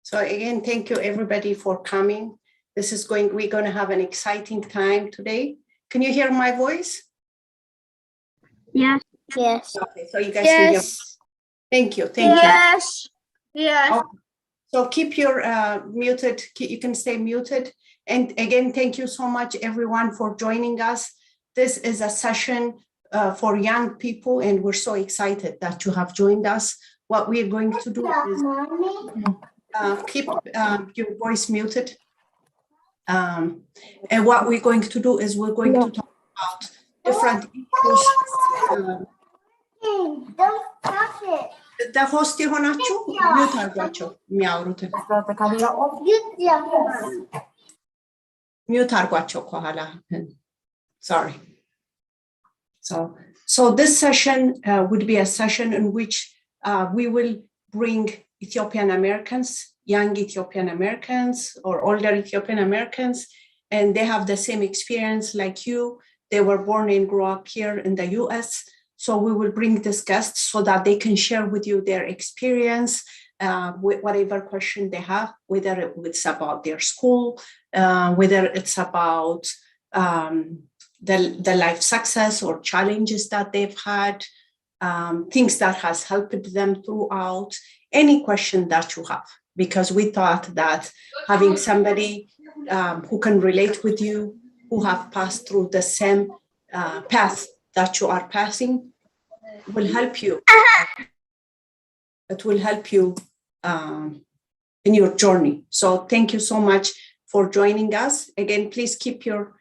So again, thank you everybody for coming. We're going to have an exciting time today. Can you hear my voice? Yes. Yes. Okay, so you guys can hear. Thank you. Yes. Yes. Okay. So keep your muted, you can stay muted. And again, thank you so much everyone for joining us. This is a session for young people, and we're so excited that you have joined us. What we're going to do is keep your voice muted. And what we're going to do is we're going to talk about different issues. Don't touch it. Da hosti honachu, mute argwacho, miaurutin. Mute argwacho kohala. Sorry. So this session would be a session in which we will bring Ethiopian Americans, young Ethiopian Americans or older Ethiopian Americans, and they have the same experience like you. They were born and grew up here in the US. So we will bring these guests so that they can share with you their experience with whatever question they have, whether it's about their school, whether it's about the life success or challenges that they've had, things that has helped them throughout, any question that you have, because we thought that having somebody who can relate with you, who have passed through the same path that you are passing, will help you. It will help you in your journey. So thank you so much for joining us. Again, please keep your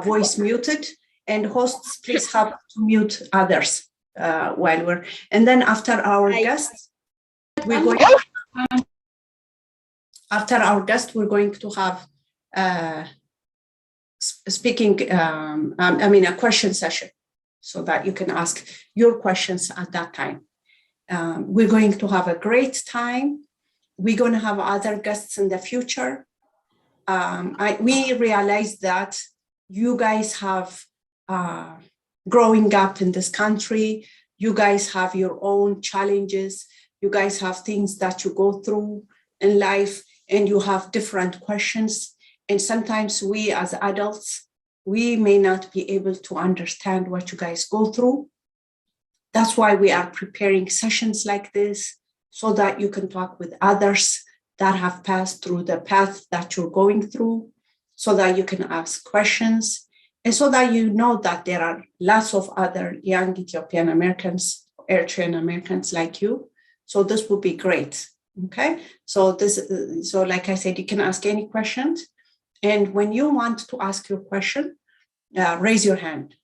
voice muted, and hosts, please have to mute others while we're, and then after our guests, we're going to have a question session so that you can ask your questions at that time. We're going to have a great time. We're going to have other guests in the future. We realize that you guys have growing up in this country. You guys have your own challenges. You guys have things that you go through in life, and you have different questions. And sometimes we as adults, we may not be able to understand what you guys go through. That's why we are preparing sessions like this, so that you can talk with others that have passed through the path that you're going through, so that you can ask questions, and so that you know that there are lots of other young Ethiopian Americans, Eritrean Americans like you. So this would be great. Okay, so like I said, you can ask any questions, and when you want to ask your question, raise your hand,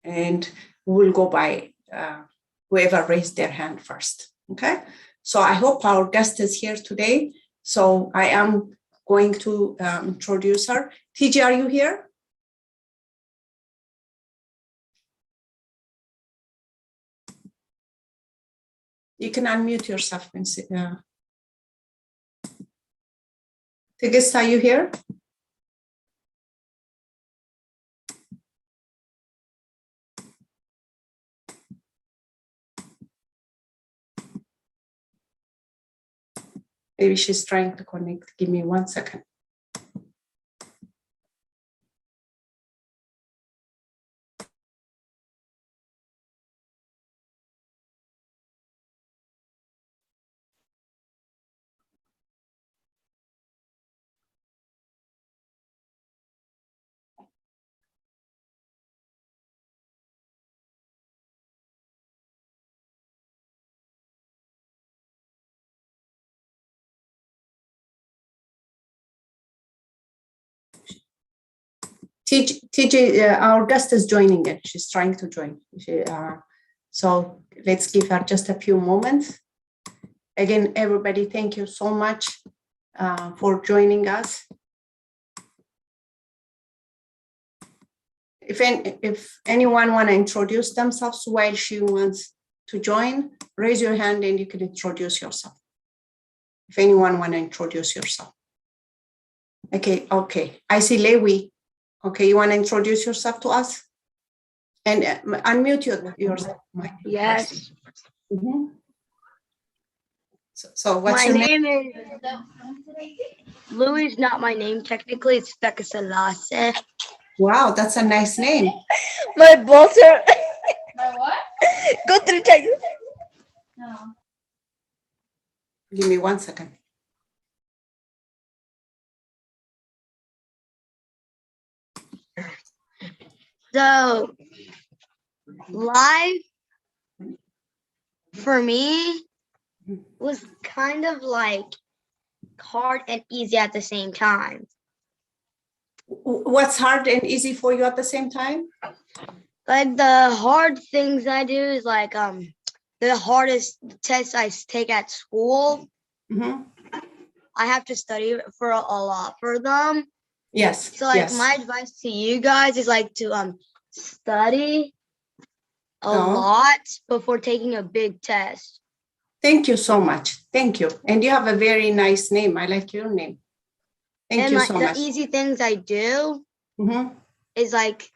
and we'll go by whoever raised their hand first. Okay, so I hope our guest is here today. So I am going to introduce her. TJ, are you here? You can unmute yourself. Tigist, are you here? Maybe she's trying to connect. Give me 1 second. TJ, our guest is joining it. She's trying to join. So let's give her just a few moments. Again, everybody, thank you so much for joining us. If anyone want to introduce themselves while she wants to join, raise your hand and you can introduce yourself. If anyone want to introduce yourself. Okay. I see Lewi. Okay, you want to introduce yourself to us? And unmute yourself. Yes. So what's My your name? name is Louis. Is not my name technically. It's Becca Salase. Wow, that's a nice name. My balls are. My what? Go through Tigist. No. Give me 1 second. So, life for me was kind of like hard and easy at the same time. What's hard and easy for you at the same time? Like the hard things I do is like the hardest tests I take at school. Mhm. I have to study for a lot for them. Yes. So like yes. my advice to you guys is like to study a Oh. lot before taking a big test. Thank you so much. Thank you. And you have a very nice name. I like your name. Thank And you like so the much. easy things I do Mhm. is like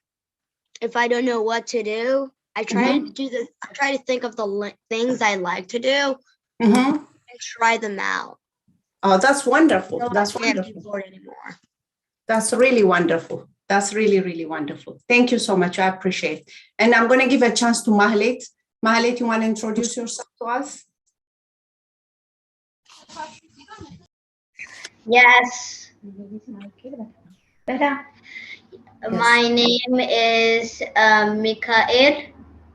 if I don't know what to do, I try to do the I try to think of the things I like to do Mhm. and try them out. Oh, that's wonderful. So That's I can't be wonderful. bored anymore. That's really wonderful. That's really, really wonderful. Thank you so much. I appreciate it. And I'm going to give a chance to Mahalit. Mahalit, you want to introduce yourself to us? Yes. My Yes. name is Mikael.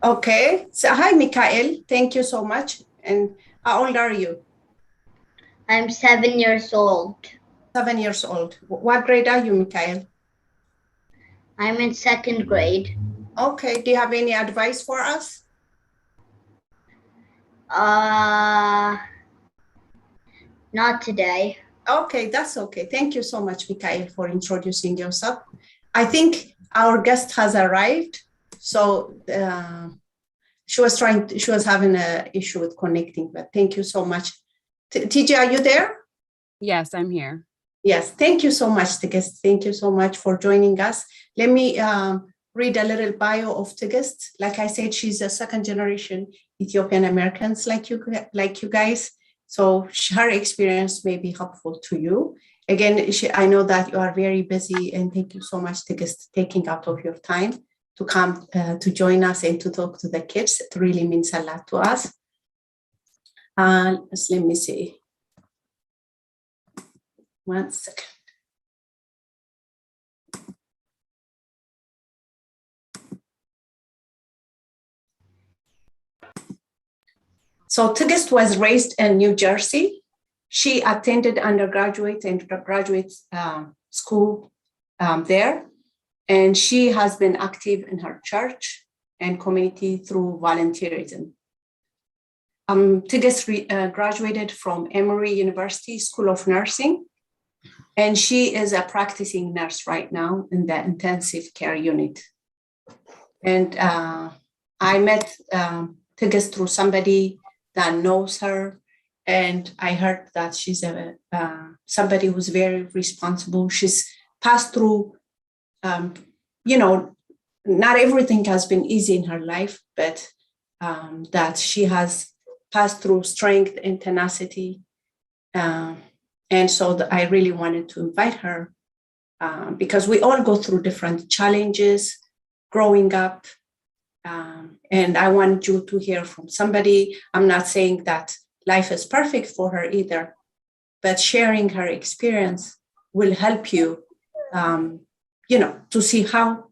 Okay. So, hi, Mikael. Thank you so much. And how old are you? I'm 7 years old. 7 years old. What grade are you, Mikael? I'm in second grade. Okay. Do you have any advice for us? Not today. Okay, that's okay. Thank you so much, Mikael, for introducing yourself. I think our guest has arrived. So she was having an issue with connecting, but thank you so much. TJ, are you there? Yes, I'm here. Yes, thank you so much, Tigist. Thank you so much for joining us. Let me read a little bio of Tigist. Like I said, she's a second generation Ethiopian Americans like you guys. So her experience may be helpful to you. Again, I know that you are very busy, and thank you so much, Tigist, taking out of your time to come to join us and to talk to the kids. It really means a lot to us. Let me see. 1 second. So Tigist was raised in New Jersey. She attended undergraduate and graduate school there, and she has been active in her church and community through volunteerism. Tigist graduated from Emory University School of Nursing, and she is a practicing nurse right now in the intensive care unit. And I met Tigist through somebody that knows her, and I heard that she's somebody who's very responsible. She's passed through, not everything has been easy in her life, but that she has passed through strength and tenacity. And so I really wanted to invite her because we all go through different challenges growing up. And I want you to hear from somebody. I'm not saying that life is perfect for her either, but sharing her experience will help you, to see how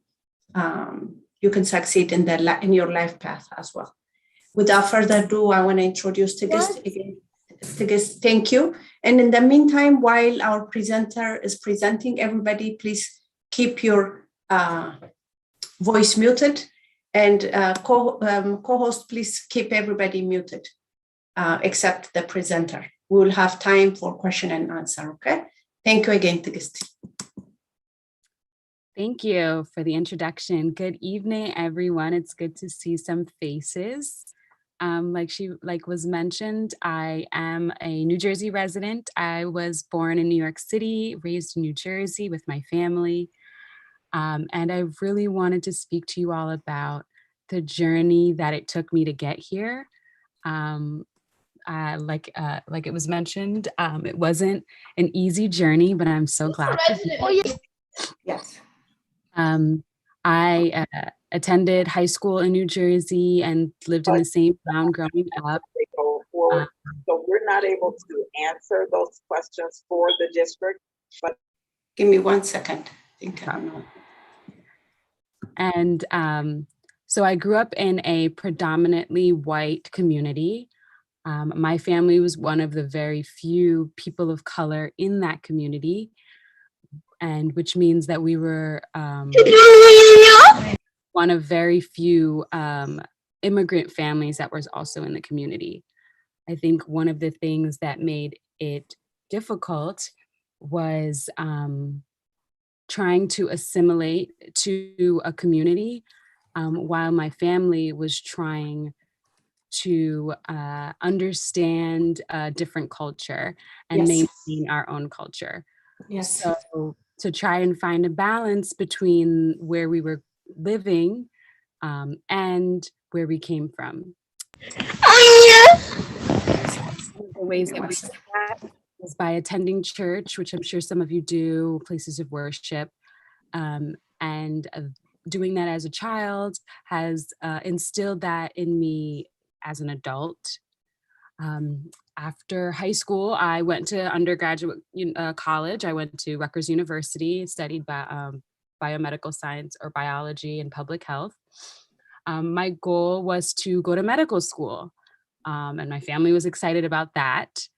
you can succeed in your life path as well. Without further ado, I want to introduce Tigist again. Tigist, thank you. And in the meantime, while our presenter is presenting, everybody, please keep your voice muted. And co-host, please keep everybody muted, except the presenter. We will have time for question and answer, okay? Thank you again, Tigist. Thank you for the introduction. Good evening, everyone. It's good to see some faces. Like was mentioned, I am a New Jersey resident. I was born in New York City, raised in New Jersey with my family. And I really wanted to speak to you all about the journey that it took me to get here. like it was mentioned, it wasn't an easy journey, but I'm so glad to be here. Yes. I attended high school in New Jersey and lived in the same town growing up. They go forward. So we're not able to answer those questions for the district, but Give me 1 second. I think I don't know. And so I grew up in a predominantly white community. My family was one of the very few people of color in that community, and which means that we were one of very few immigrant families that was also in the community. I think one of the things that made it difficult was trying to assimilate to a community while my family was trying to understand a different culture and Yes. maintain our own culture. Yes. So to try and find a balance between where we were living and where we came from. One of the ways that we did that was by attending church, which I'm sure some of you do, places of worship. And doing that as a child has instilled that in me as an adult. After high school, I went to undergraduate college. I went to Rutgers University, studied biomedical science or biology and public health. My goal was to go to medical school, and my family was excited about that.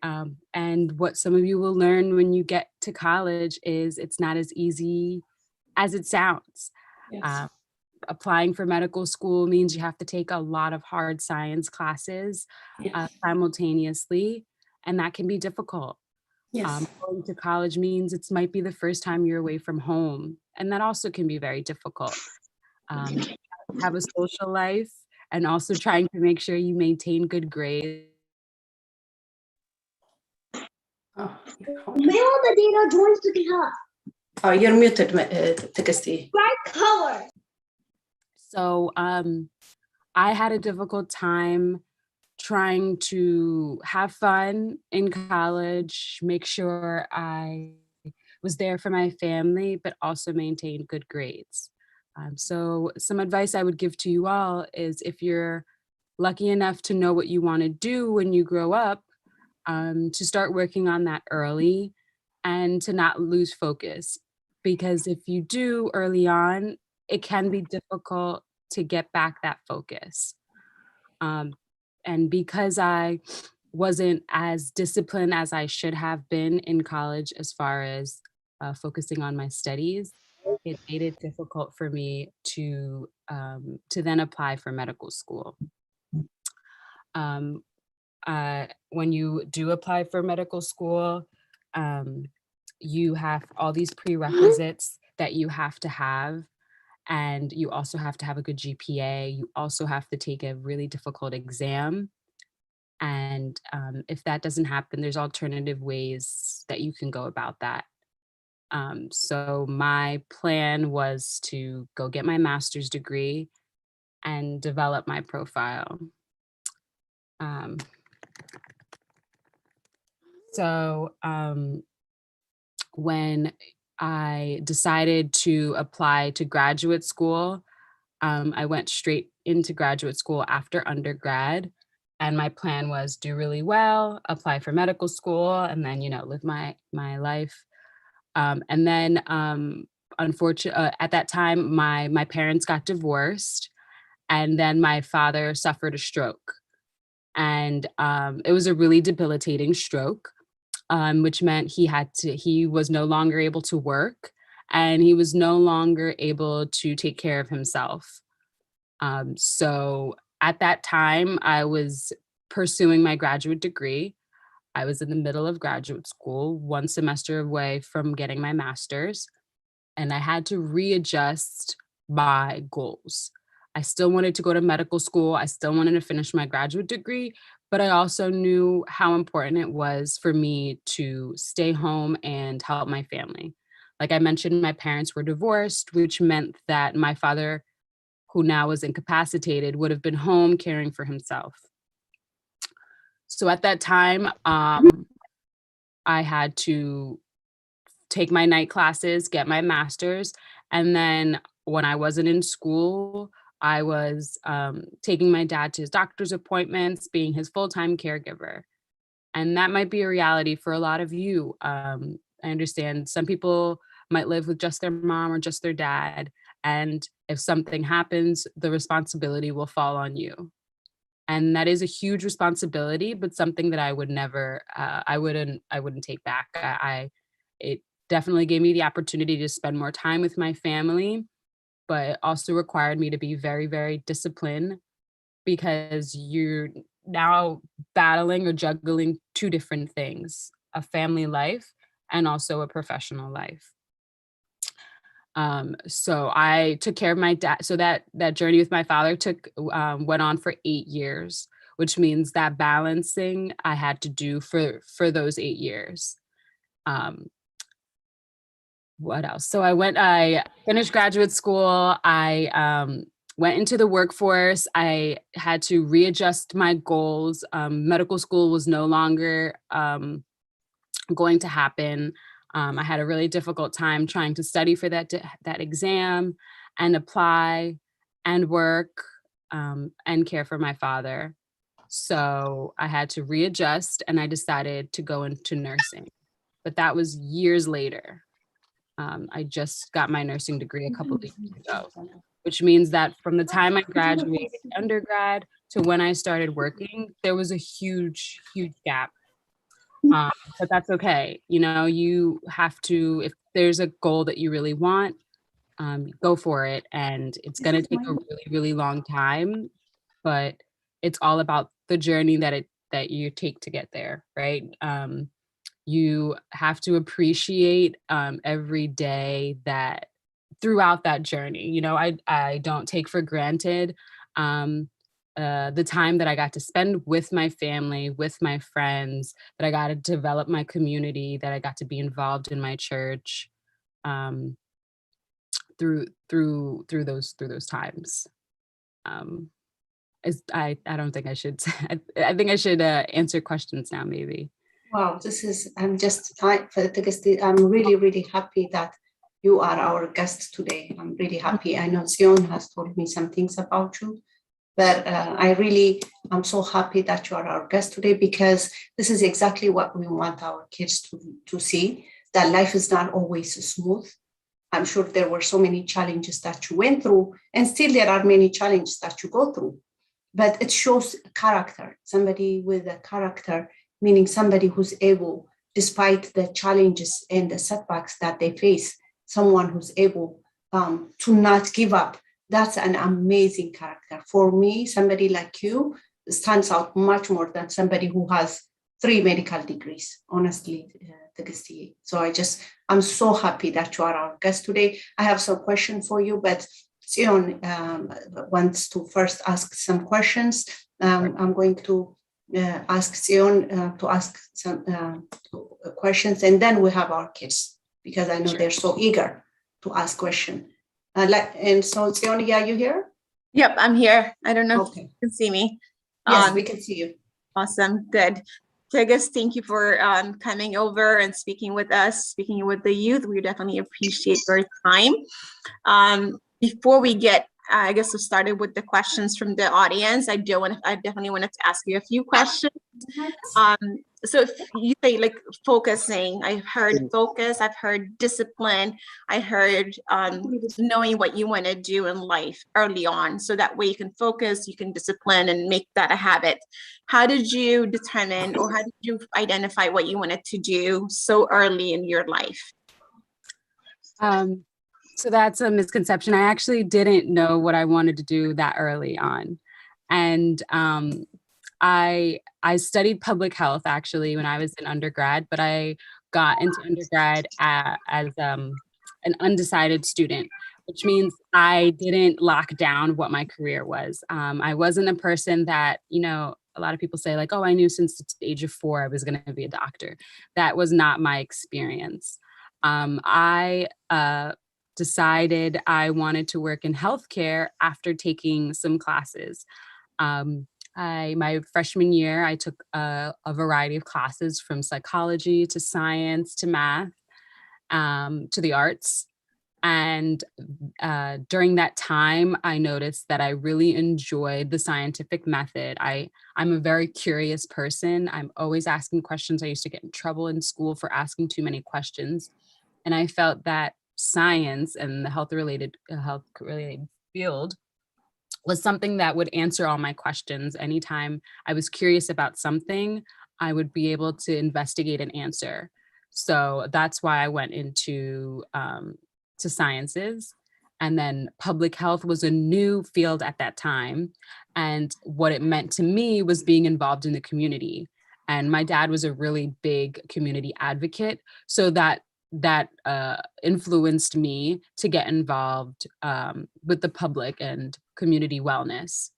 And what some of you will learn when you get to college is it's not as easy as it sounds. Yes. Applying for medical school means you have to take a lot of hard science classes Yes. simultaneously, and that can be difficult. Yes. Going to college means it might be the first time you're away from home, and that also can be very difficult. Have a social life and also trying to make sure you maintain good grades. Oh, Mail the data joins the GitHub. oh, you're muted, Tigist. Bright color. So I had a difficult time trying to have fun in college, make sure I was there for my family, but also maintain good grades. So some advice I would give to you all is if you're lucky enough to know what you want to do when you grow up, to start working on that early and to not lose focus. Because if you do early on, it can be difficult to get back that focus. And because I wasn't as disciplined as I should have been in college as far as focusing on my studies, it made it difficult for me to then apply for medical school. When you do apply for medical school, you have all these prerequisites that you have to have. And you also have to have a good GPA. You also have to take a really difficult exam. And if that doesn't happen, there's alternative ways that you can go about that. So my plan was to go get my master's degree and develop my profile. When I decided to apply to graduate school, I went straight into graduate school after undergrad. And my plan was do really well, apply for medical school, and then, live my life. And then, unfortunately, at that time, my parents got divorced, and then my father suffered a stroke. And it was a really debilitating stroke, which meant he was no longer able to work, and he was no longer able to take care of himself. So at that time, I was pursuing my graduate degree. I was in the middle of graduate school, one semester away from getting my master's, and I had to readjust my goals. I still wanted to go to medical school. I still wanted to finish my graduate degree, but I also knew how important it was for me to stay home and help my family. Like I mentioned, my parents were divorced, which meant that my father, who now was incapacitated, would have been home caring for himself. So at that time, I had to take my night classes, get my master's. And then when I wasn't in school, I was taking my dad to his doctor's appointments, being his full-time caregiver. And that might be a reality for a lot of you. I understand some people might live with just their mom or just their dad. And if something happens, the responsibility will fall on you. And that is a huge responsibility, but something that I would never, I wouldn't take back. It definitely gave me the opportunity to spend more time with my family, but it also required me to be very, very disciplined, because you're now battling or juggling two different things: a family life and also a professional life. So I took care of my dad. So that journey with my father went on for 8 years, which means that balancing I had to do for those 8 years. What else? So I finished graduate school. I went into the workforce. I had to readjust my goals. Medical school was no longer going to happen. I had a really difficult time trying to study for that exam and apply and work and care for my father. So I had to readjust, and I decided to go into nursing. But that was years later. I just got my nursing degree a couple of years ago, which means that from the time I graduated undergrad to when I started working, there was a huge, huge gap. But that's okay. You know, you have to, if there's a goal that you really want, go for it. And it's going to take a really, really long time, but it's all about the journey that you take to get there, right? You have to appreciate every day that throughout that journey. You know, I don't take for granted the time that I got to spend with my family, with my friends, that I got to develop my community, that I got to be involved in my church through those times. I don't think I should. I think I should answer questions now, maybe. Wow, I'm just for the Tigist. I'm really, really happy that you are our guest today. I'm really happy. I know Zion has told me some things about you, but I'm so happy that you are our guest today, because this is exactly what we want our kids to see, that life is not always smooth. I'm sure there were so many challenges that you went through, and still there are many challenges that you go through, but it shows character, somebody with a character, meaning somebody who's able, despite the challenges and the setbacks that they face, someone who's able to not give up. That's an amazing character. For me, somebody like you stands out much more than somebody who has 3 medical degrees, honestly, Tigist. So I'm so happy that you are our guest today. I have some questions for you, but Zion wants to first ask some questions. I'm going to ask Zion to ask some questions, and then we have our kids, because I know they're so eager to ask questions. And so Zion, yeah, you here? Yep, I'm here. I don't know if Okay. you can see me. Yes, we can see you. Awesome, good. Tigist, thank you for coming over and speaking with us, speaking with the youth. We definitely appreciate your time. Before we get, I guess, started with the questions from the audience, I definitely wanted to ask you a few questions. So if you say like focusing, I've heard focus, I've heard discipline, I heard knowing what you want to do in life early on, so that way you can focus, you can discipline and make that a habit. How did you determine, or how did you identify what you wanted to do so early in your life? So that's a misconception. I actually didn't know what I wanted to do that early on. And I studied public health actually when I was in undergrad, but I got into undergrad as an undecided student, which means I didn't lock down what my career was. I wasn't a person that, you know, a lot of people say like, oh, I knew since the age of 4 I was going to be a doctor. That was not my experience. I decided I wanted to work in healthcare after taking some classes. My freshman year, I took a variety of classes from psychology to science to math to the arts. And during that time, I noticed that I really enjoyed the scientific method. I'm a very curious person. I'm always asking questions. I used to get in trouble in school for asking too many questions. And I felt that science and the health-related field was something that would answer all my questions. Anytime I was curious about something, I would be able to investigate and answer. So that's why I went into to sciences. And then public health was a new field at that time. And what it meant to me was being involved in the community. And my dad was a really big community advocate. So that influenced me to get involved with the public and community wellness.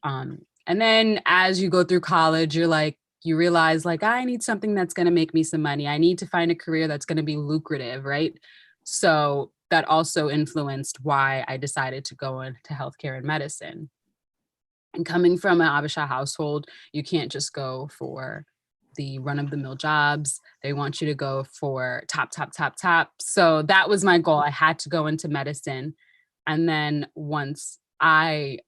And then as you go through college, you realize like, I need something that's going to make me some money. I need to find a career that's going to be lucrative, right? So that also influenced why I decided to go into healthcare and medicine. And coming from an Abisha household, you can't just go for the run-of-the-mill jobs. They want you to go for top. So that was my goal. I had to go into medicine. And then once I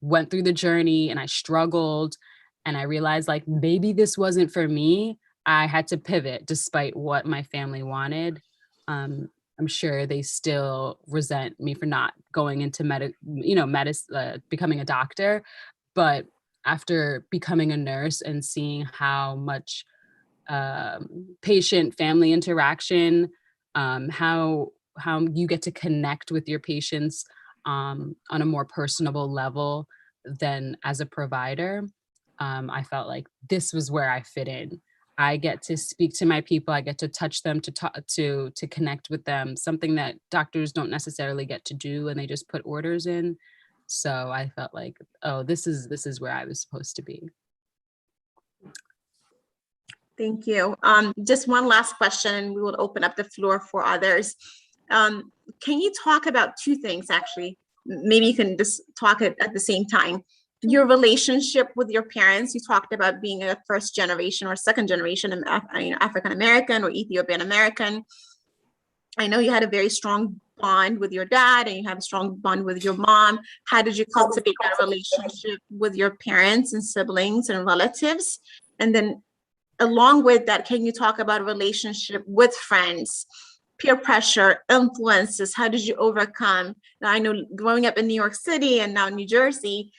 went through the journey and I struggled and I realized like maybe this wasn't for me, I had to pivot despite what my family wanted. I'm sure they still resent me for not going into medicine, becoming a doctor. But after becoming a nurse and seeing how much patient-family interaction, how you get to connect with your patients on a more personable level than as a provider, I felt like this was where I fit in. I get to speak to my people. I get to touch them, to talk, to connect with them, something that doctors don't necessarily get to do, and they just put orders in. So I felt like, oh, this is where I was supposed to be. Thank you. Just one last question, and we will open up the floor for others. Can you talk about two things, actually? Maybe you can just talk at the same time. Your relationship with your parents. You talked about being a first generation or second generation African American or Ethiopian American. I know you had a very strong bond with your dad and you have a strong bond with your mom. How did you cultivate that relationship with your parents and siblings and relatives? And then along with that, can you talk about a relationship with friends, peer pressure, influences? How did you overcome? Now, I know growing up in New York City and now New Jersey,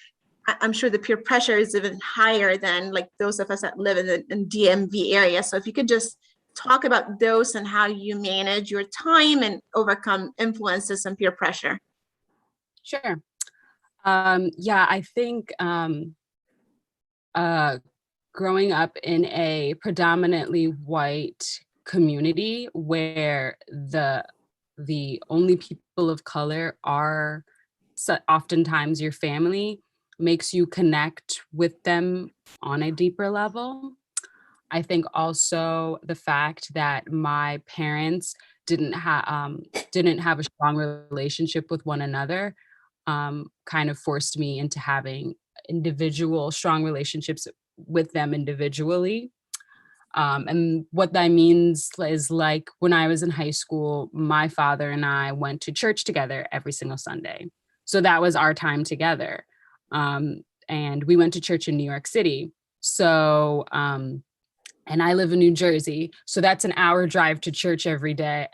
I'm sure the peer pressure is even higher than like those of us that live in DMV area. So if you could just talk about those and how you manage your time and overcome influences and peer pressure. Sure. Yeah, I think growing up in a predominantly white community where the only people of color are oftentimes your family makes you connect with them on a deeper level. I think also the fact that my parents didn't have a strong relationship with one another kind of forced me into having strong relationships with them individually. And what that means is like when I was in high school, my father and I went to church together every single Sunday. So that was our time together. And we went to church in New York City. So, and I live in New Jersey. So that's an hour drive to church every day,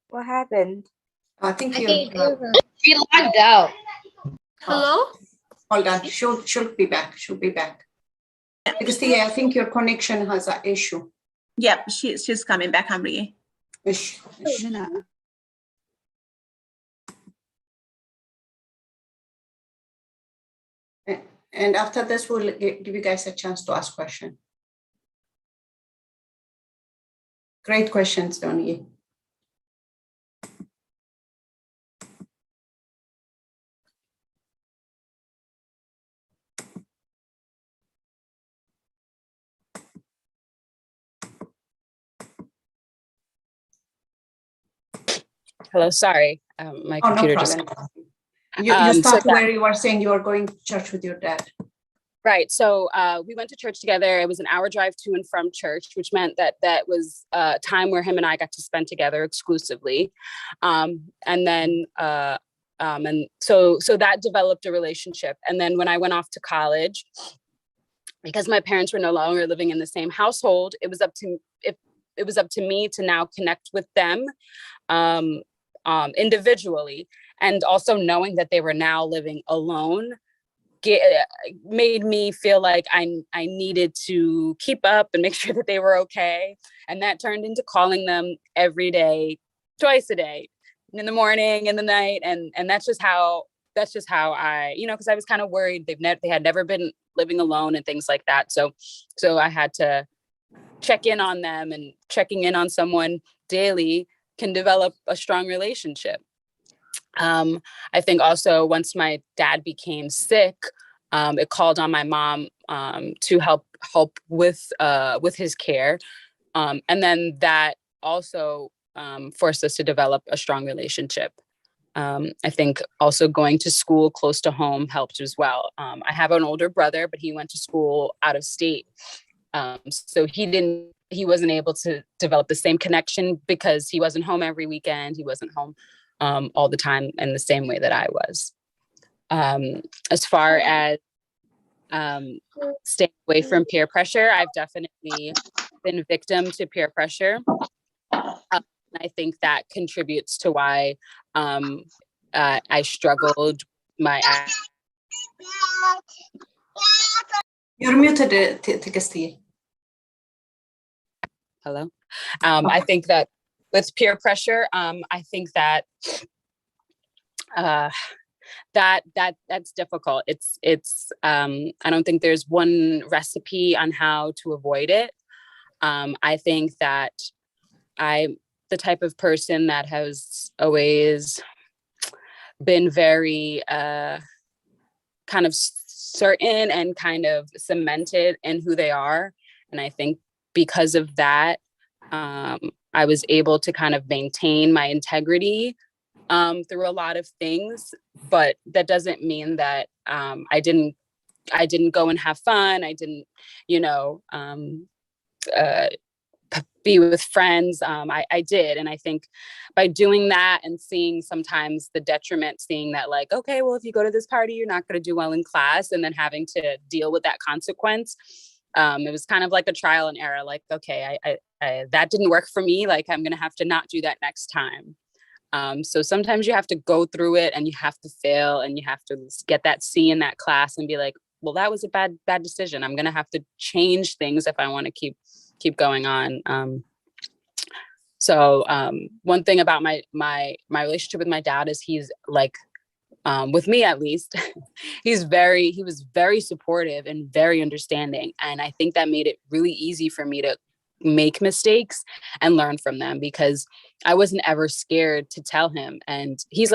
What happened? I think I you. can't hear her. She logged out. Hello? Hold on. She'll be back. She'll be back. Because I think your connection has an issue. Yep, she's coming back, Hamri. Ish. And after this, we'll give you guys a chance to ask questions. Great questions, Donnie. Hello, sorry, my Oh, no computer just. problem. You So stopped where you were saying you were going to church with your dad. Right. So we went to church together. It was an hour drive to and from church, which meant that that was a time where him and I got to spend together exclusively. And then and so that developed a relationship. And then when I went off to college, because my parents were no longer living in the same household, it was up to me to now connect with them individually, and also knowing that they were now living alone made me feel like I needed to keep up and make sure that they were okay. And that turned into calling them every day, twice a day, in the morning, in the night. And that's just how I, because I was kind of worried. They had never been living alone and things like that. So I had to check in on them, and checking in on someone daily can develop a strong relationship. I think also once my dad became sick, it called on my mom to help with his care, and then that also forced us to develop a strong relationship. I think also going to school close to home helped as well. I have an older brother, but he went to school out of state, so he wasn't able to develop the same connection because he wasn't home every weekend. He wasn't home all the time in the same way that I was. As far as staying away from peer pressure, I've definitely been victim to peer pressure. I think that contributes to why I struggled my. You're muted, Tigist. Hello. I think that with peer pressure, I think that that's difficult. It's I don't think there's one recipe on how to avoid it. I think that I'm the type of person that has always been very kind of certain and kind of cemented in who they are. And I think because of that, I was able to kind of maintain my integrity through a lot of things, but that doesn't mean that I didn't go and have fun. I didn't, be with friends. I did. And I think by doing that and seeing sometimes the detriment, seeing that like, okay, well, if you go to this party, you're not going to do well in class, and then having to deal with that consequence. It was kind of like a trial and error. Like, okay, I that didn't work for me. Like, I'm going to have to not do that next time. So sometimes you have to go through it, and you have to fail, and you have to get that C in that class and be like, well, that was a bad decision. I'm going to have to change things if I want to keep going on. So one thing about my relationship with my dad is he's like, with me at least, he was very supportive and very understanding. And I think that made it really easy for me to make mistakes and learn from them, because I wasn't ever scared to tell him. And he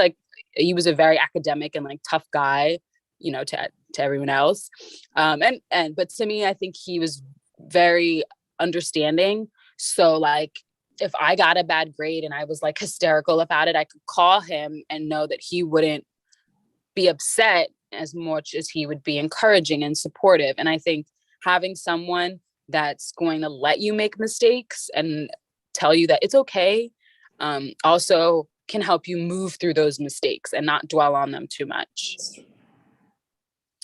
was a very academic and like tough guy, to everyone else. But to me, I think he was very understanding. So like, if I got a bad grade and I was like hysterical about it, I could call him and know that he wouldn't be upset as much as he would be encouraging and supportive. And I think having someone that's going to let you make mistakes and tell you that it's okay, also can help you move through those mistakes and not dwell on them too much.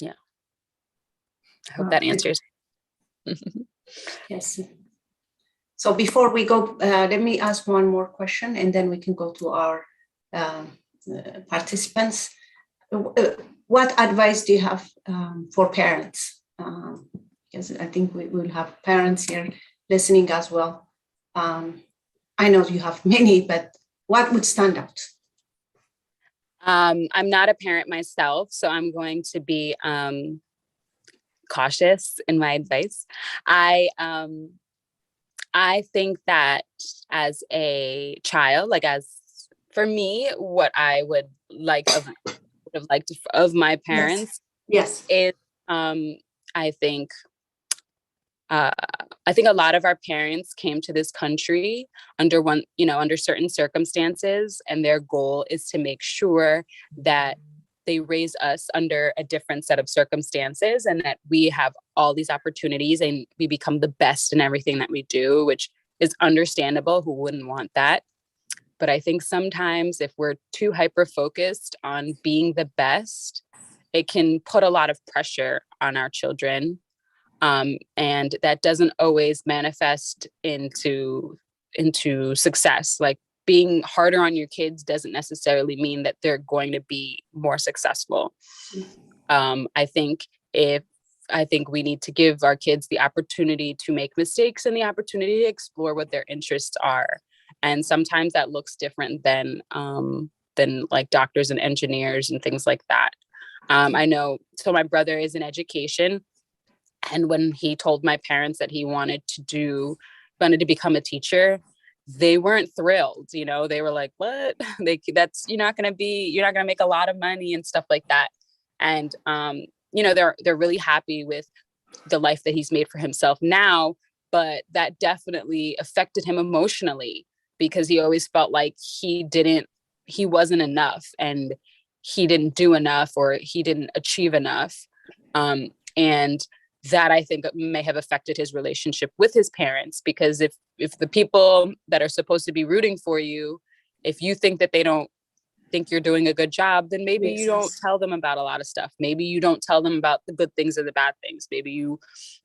Yeah. I hope that answers. Yes. So before we go, let me ask one more question, and then we can go to our participants. What advice do you have for parents? Because I think we will have parents here listening as well. I know you have many, but what would stand out? I'm not a parent myself, so I'm going to be cautious in my advice. I think that as a child, like for me, what I would have liked of my parents, yes, is I think I think a lot of our parents came to this country under certain circumstances, and their goal is to make sure that they raise us under a different set of circumstances and that we have all these opportunities and we become the best in everything that we do, which is understandable. Who wouldn't want that? But I think sometimes if we're too hyper-focused on being the best, it can put a lot of pressure on our children. And that doesn't always manifest into success. Like, being harder on your kids doesn't necessarily mean that they're going to be more successful. I think we need to give our kids the opportunity to make mistakes and the opportunity to explore what their interests are. And sometimes that looks different than like doctors and engineers and things like that. I know, so my brother is in education. And when he told my parents that he wanted to become a teacher, they weren't thrilled. They were like, what? You're not going to make a lot of money and stuff like that. And, they're really happy with the life that he's made for himself now, but that definitely affected him emotionally because he always felt like he wasn't enough and he didn't do enough or he didn't achieve enough. And that, I think, may have affected his relationship with his parents, because if the people that are supposed to be rooting for you, if you think that they don't think you're doing a good job, then maybe you don't tell them about a lot of stuff. Maybe you don't tell them about the good things or the bad things. Maybe you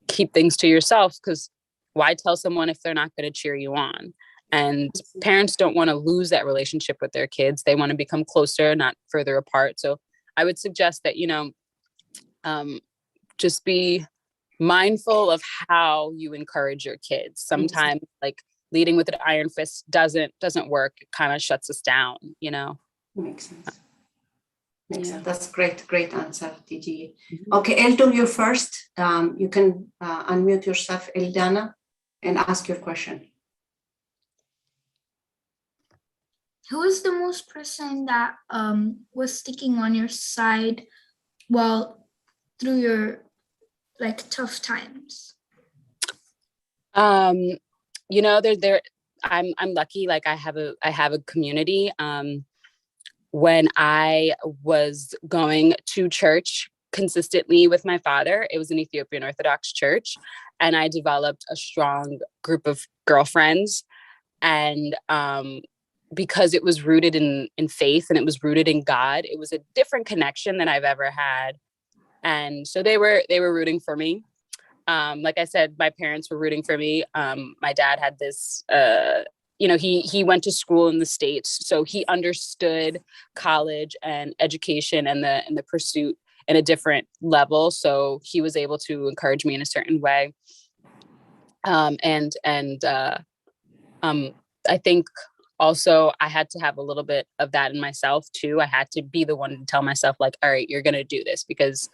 keep things to yourself, because why tell someone if they're not going to cheer you on? And parents don't want to lose that relationship with their kids. They want to become closer, not further apart. So I would suggest that, just be mindful of how you encourage your kids. Sometimes like leading with an iron fist doesn't work. It kind of shuts us down, Makes sense. That's great answer, TG. Okay, Eldo, you first. You can unmute yourself, Eldana, and ask your question. Who is the most person that was sticking on your side through your tough times? I'm lucky. Like, I have a community. When I was going to church consistently with my father, it was an Ethiopian Orthodox church, and I developed a strong group of girlfriends. And because it was rooted in faith and it was rooted in God, it was a different connection than I've ever had. And so they were rooting for me. Like I said, my parents were rooting for me. My dad had this, he went to school in the States, so he understood college and education and the pursuit in a different level. So he was able to encourage me in a certain way. I think also I had to have a little bit of that in myself too. I had to be the one to tell myself, like, all right, you're going to do this, because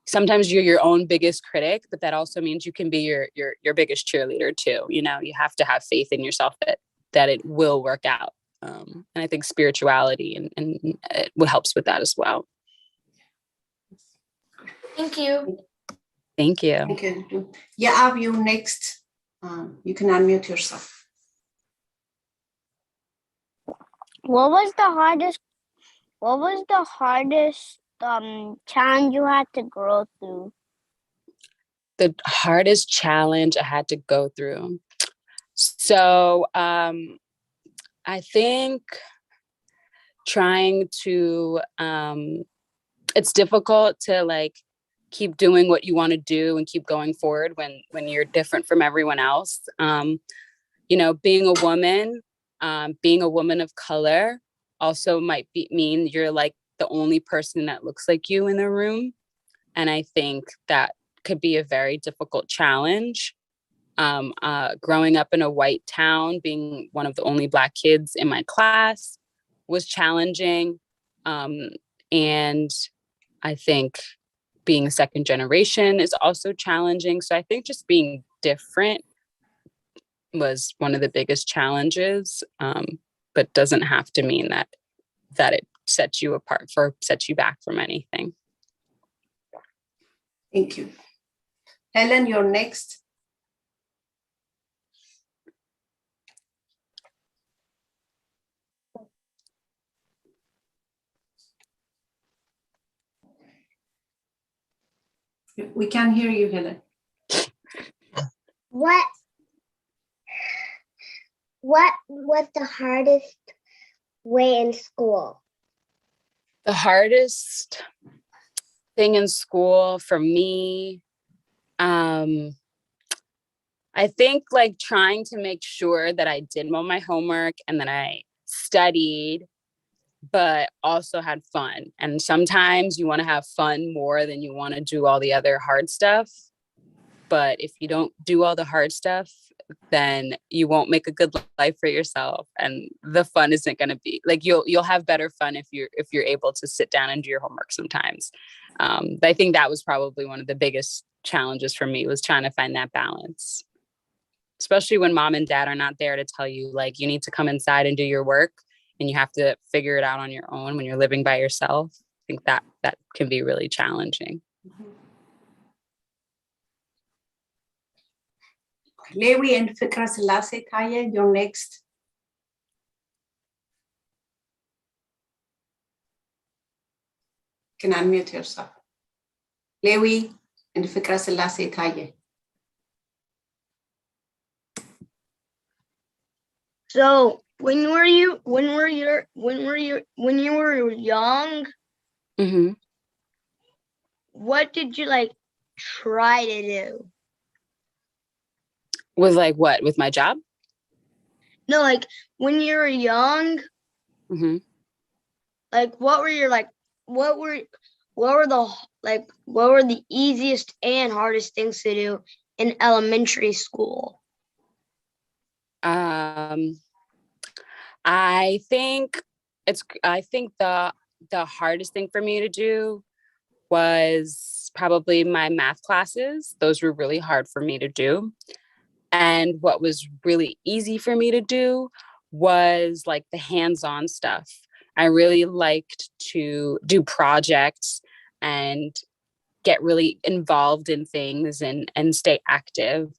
sometimes you're your own biggest critic, but that also means you can be your biggest cheerleader too. You have to have faith in yourself that it will work out. And I think spirituality and it helps with that as well. Thank you. Thank you. Thank you. Yeah, you next. You can unmute yourself. What was the hardest challenge you had to grow through? The hardest challenge I had to go through. So I think trying to, it's difficult to keep doing what you want to do and keep going forward when you're different from everyone else. Being a woman of color also might mean you're the only person that looks like you in the room. And I think that could be a very difficult challenge. Growing up in a white town, being one of the only Black kids in my class was challenging. And I think being a second generation is also challenging. So I think just being different was one of the biggest challenges, but doesn't have to mean that it sets you back from anything. Thank you. Helen, you're next. We can hear you, Helen. What was the hardest way in school? The hardest thing in school for me, I think like trying to make sure that I did all my homework and that I studied, but also had fun. And sometimes you want to have fun more than you want to do all the other hard stuff. But if you don't do all the hard stuff, then you won't make a good life for yourself, and the fun isn't going to be like you'll have better fun if you're able to sit down and do your homework sometimes. I think that was probably one of the biggest challenges for me, was trying to find that balance, especially when mom and dad are not there to tell you like you need to come inside and do your work, and you have to figure it out on your own when you're living by yourself. I think that can be really challenging. Lewi and Fikra Selassie Taye, you're next. You can unmute yourself. Lewi and Fikra Selassie Taye. So when you were young, Mm-hmm. what did you like try to do? With like what? With my job? No, like when you were young, Mm-hmm. like what were the easiest and hardest things to do in elementary school? I think the hardest thing for me to do was probably my math classes. Those were really hard for me to do. And what was really easy for me to do was like the hands-on stuff. I really liked to do projects and get really involved in things and stay active.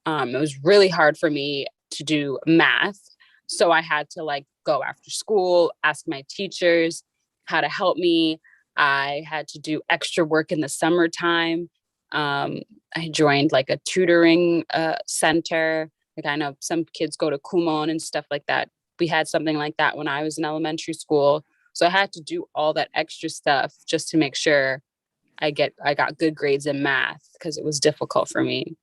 It was really hard for me to do math. So I had to like go after school, ask my teachers how to help me. I had to do extra work in the summertime. I joined like a tutoring center. Like I know some kids go to Kumon and stuff like that. We had something like that when I was in elementary school. So I had to do all that extra stuff just to make sure I got good grades in math, because it was difficult for me.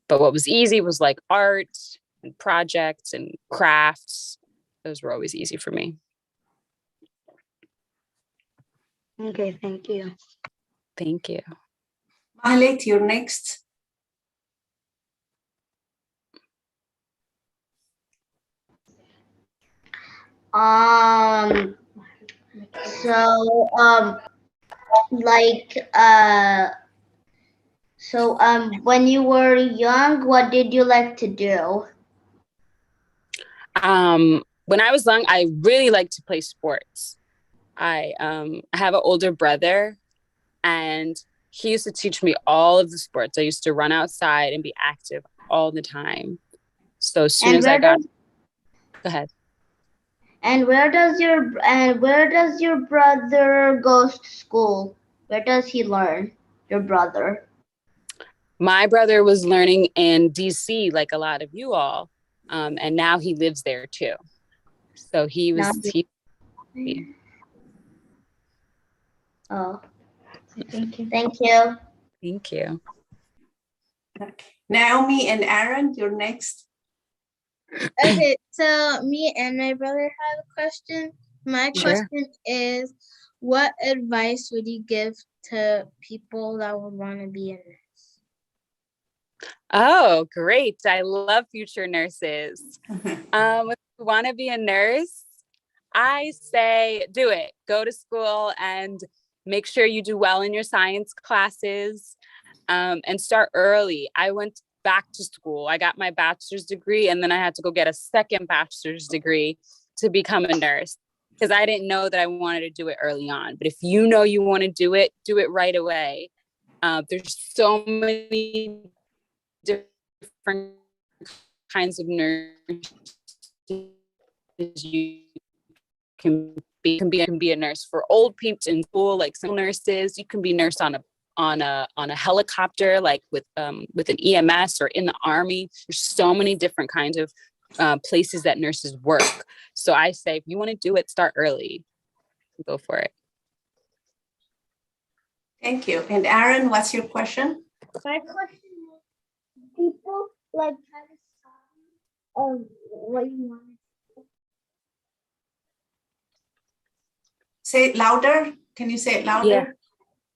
But what was easy was like art and projects and crafts. Those were always easy for me. Okay, thank you. Thank you. Mahalet, you're next. When you were young, what did you like to do? When I was young, I really liked to play sports. I have an older brother, and he used to teach me all of the sports. I used to run outside and be active all the time. So as soon as I got, go ahead. And where does your brother go to school? Where does he learn? Your brother. My brother was learning in DC, like a lot of you all, and now he lives there too. So he was. Oh, thank you. Thank you. Thank you. Naomi and Aaron, you're next. Okay, so me and my brother have a question. My Sure. question is, what advice would you give to people that would want to be a nurse? Oh, great. I love future nurses. If you want to be a nurse, I say do it. Go to school and make sure you do well in your science classes, and start early. I went back to school. I got my bachelor's degree, and then I had to go get a second bachelor's degree to become a nurse, because I didn't know that I wanted to do it early on. But if you know you want to do it right away. There's so many different kinds of nurses you can be a nurse for old people in school, like some nurses. You can be nurse on a a helicopter, like with an EMS or in the Army. There's so many different kinds of places that nurses work. So I say, if you want to do it, start early. Go for it. Thank you. And Aaron, what's your question? My question is, people like try to stop what you want. Say it louder. Can you say it louder? Yeah.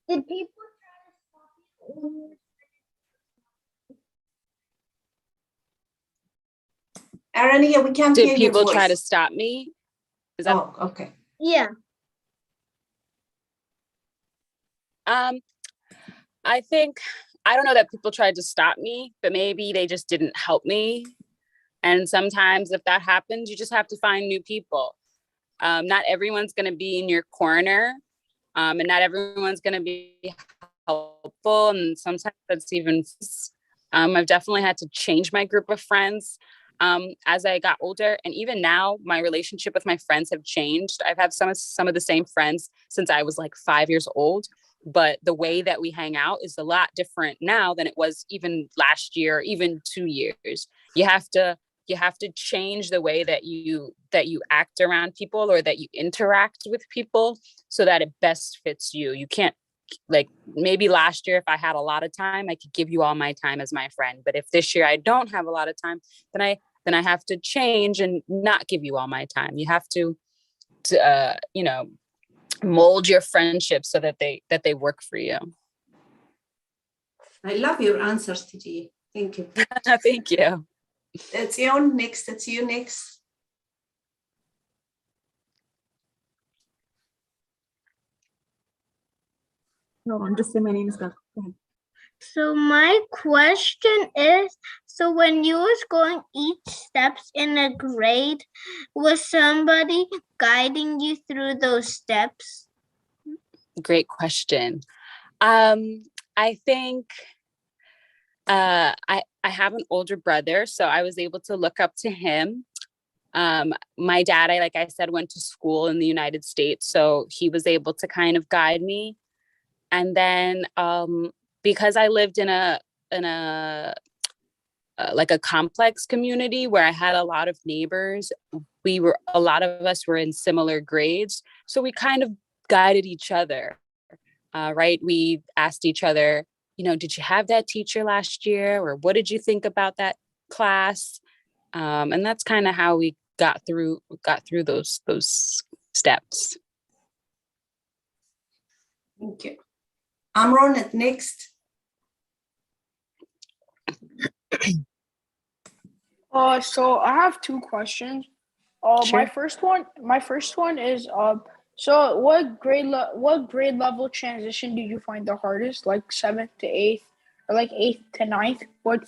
Did people try to stop you? Aaron, yeah, we can't hear Did your people voice. try to stop me? Is that Oh, okay. Yeah. I think, I don't know that people tried to stop me, but maybe they just didn't help me. And sometimes if that happens, you just have to find new people. Not everyone's going to be in your corner, and not everyone's going to be helpful. And sometimes that's even, I've definitely had to change my group of friends as I got older. And even now, my relationship with my friends have changed. I've had some of the same friends since I was like 5 years old. But the way that we hang out is a lot different now than it was even last year, even 2 years. You have to change the way that you act around people or that you interact with people so that it best fits you. You can't, like, maybe last year, if I had a lot of time, I could give you all my time as my friend. But if this year I don't have a lot of time, then I have to change and not give you all my time. You have to mold your friendships so that they work for you. I love your answers, TG. Thank you. Thank you. It's you next. It's you next. No, I'm just saying my name is Beth. Go ahead. So my question is, so when you was going each steps in a grade, was somebody guiding you through those steps? Great question. I think I have an older brother, so I was able to look up to him. My dad, like I said, went to school in the United States, so he was able to kind of guide me. And then because I lived in a like a complex community where I had a lot of neighbors, a lot of us were in similar grades, so we kind of guided each other. Right? We asked each other, did you have that teacher last year? Or what did you think about that class? And that's kind of how we got through those steps. Thank you. Amron at next. So I have two questions. Sure. My first one is so what grade level transition did you find the hardest? Like 7th to 8th, or like 8th to 9th?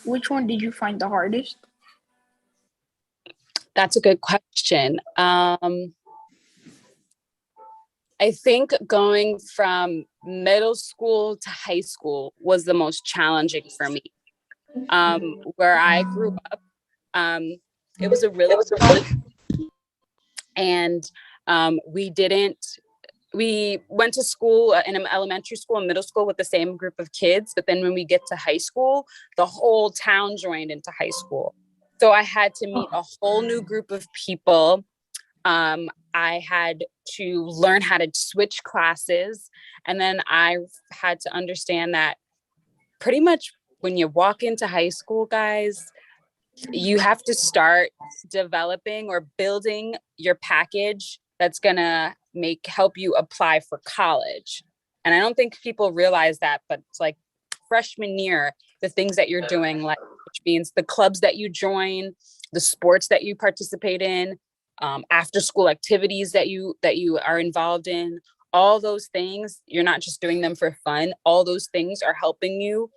Which one did you find the hardest? That's a good question. I think going from middle school to high school was the most challenging for me. Where I grew up, it was a really and we went to school in an elementary school and middle school with the same group of kids. But then when we get to high school, the whole town joined into high school. So I had to meet a whole new group of people. I had to learn how to switch classes. And then I had to understand that pretty much when you walk into high school, guys, you have to start developing or building your package that's gonna help you apply for college. And I don't think people realize that, but it's like freshman year, the things that you're doing, like, which means the clubs that you join, the sports that you participate in, after school activities that you are involved in, all those things, you're not just doing them for fun. All those things are helping you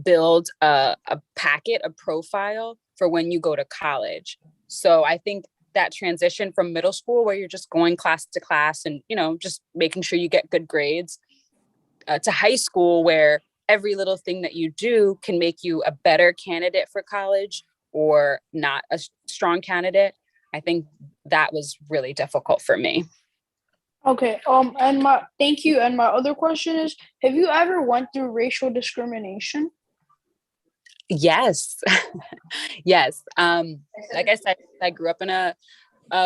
build a packet, a profile for when you go to college. So I think that transition from middle school, where you're just going class to class and, just making sure you get good grades, to high school, where every little thing that you do can make you a better candidate for college or not a strong candidate. I think that was really difficult for me. Okay. And thank you. And my other question is, have you ever went through racial discrimination? Yes. Yes. Like I said, I grew up in a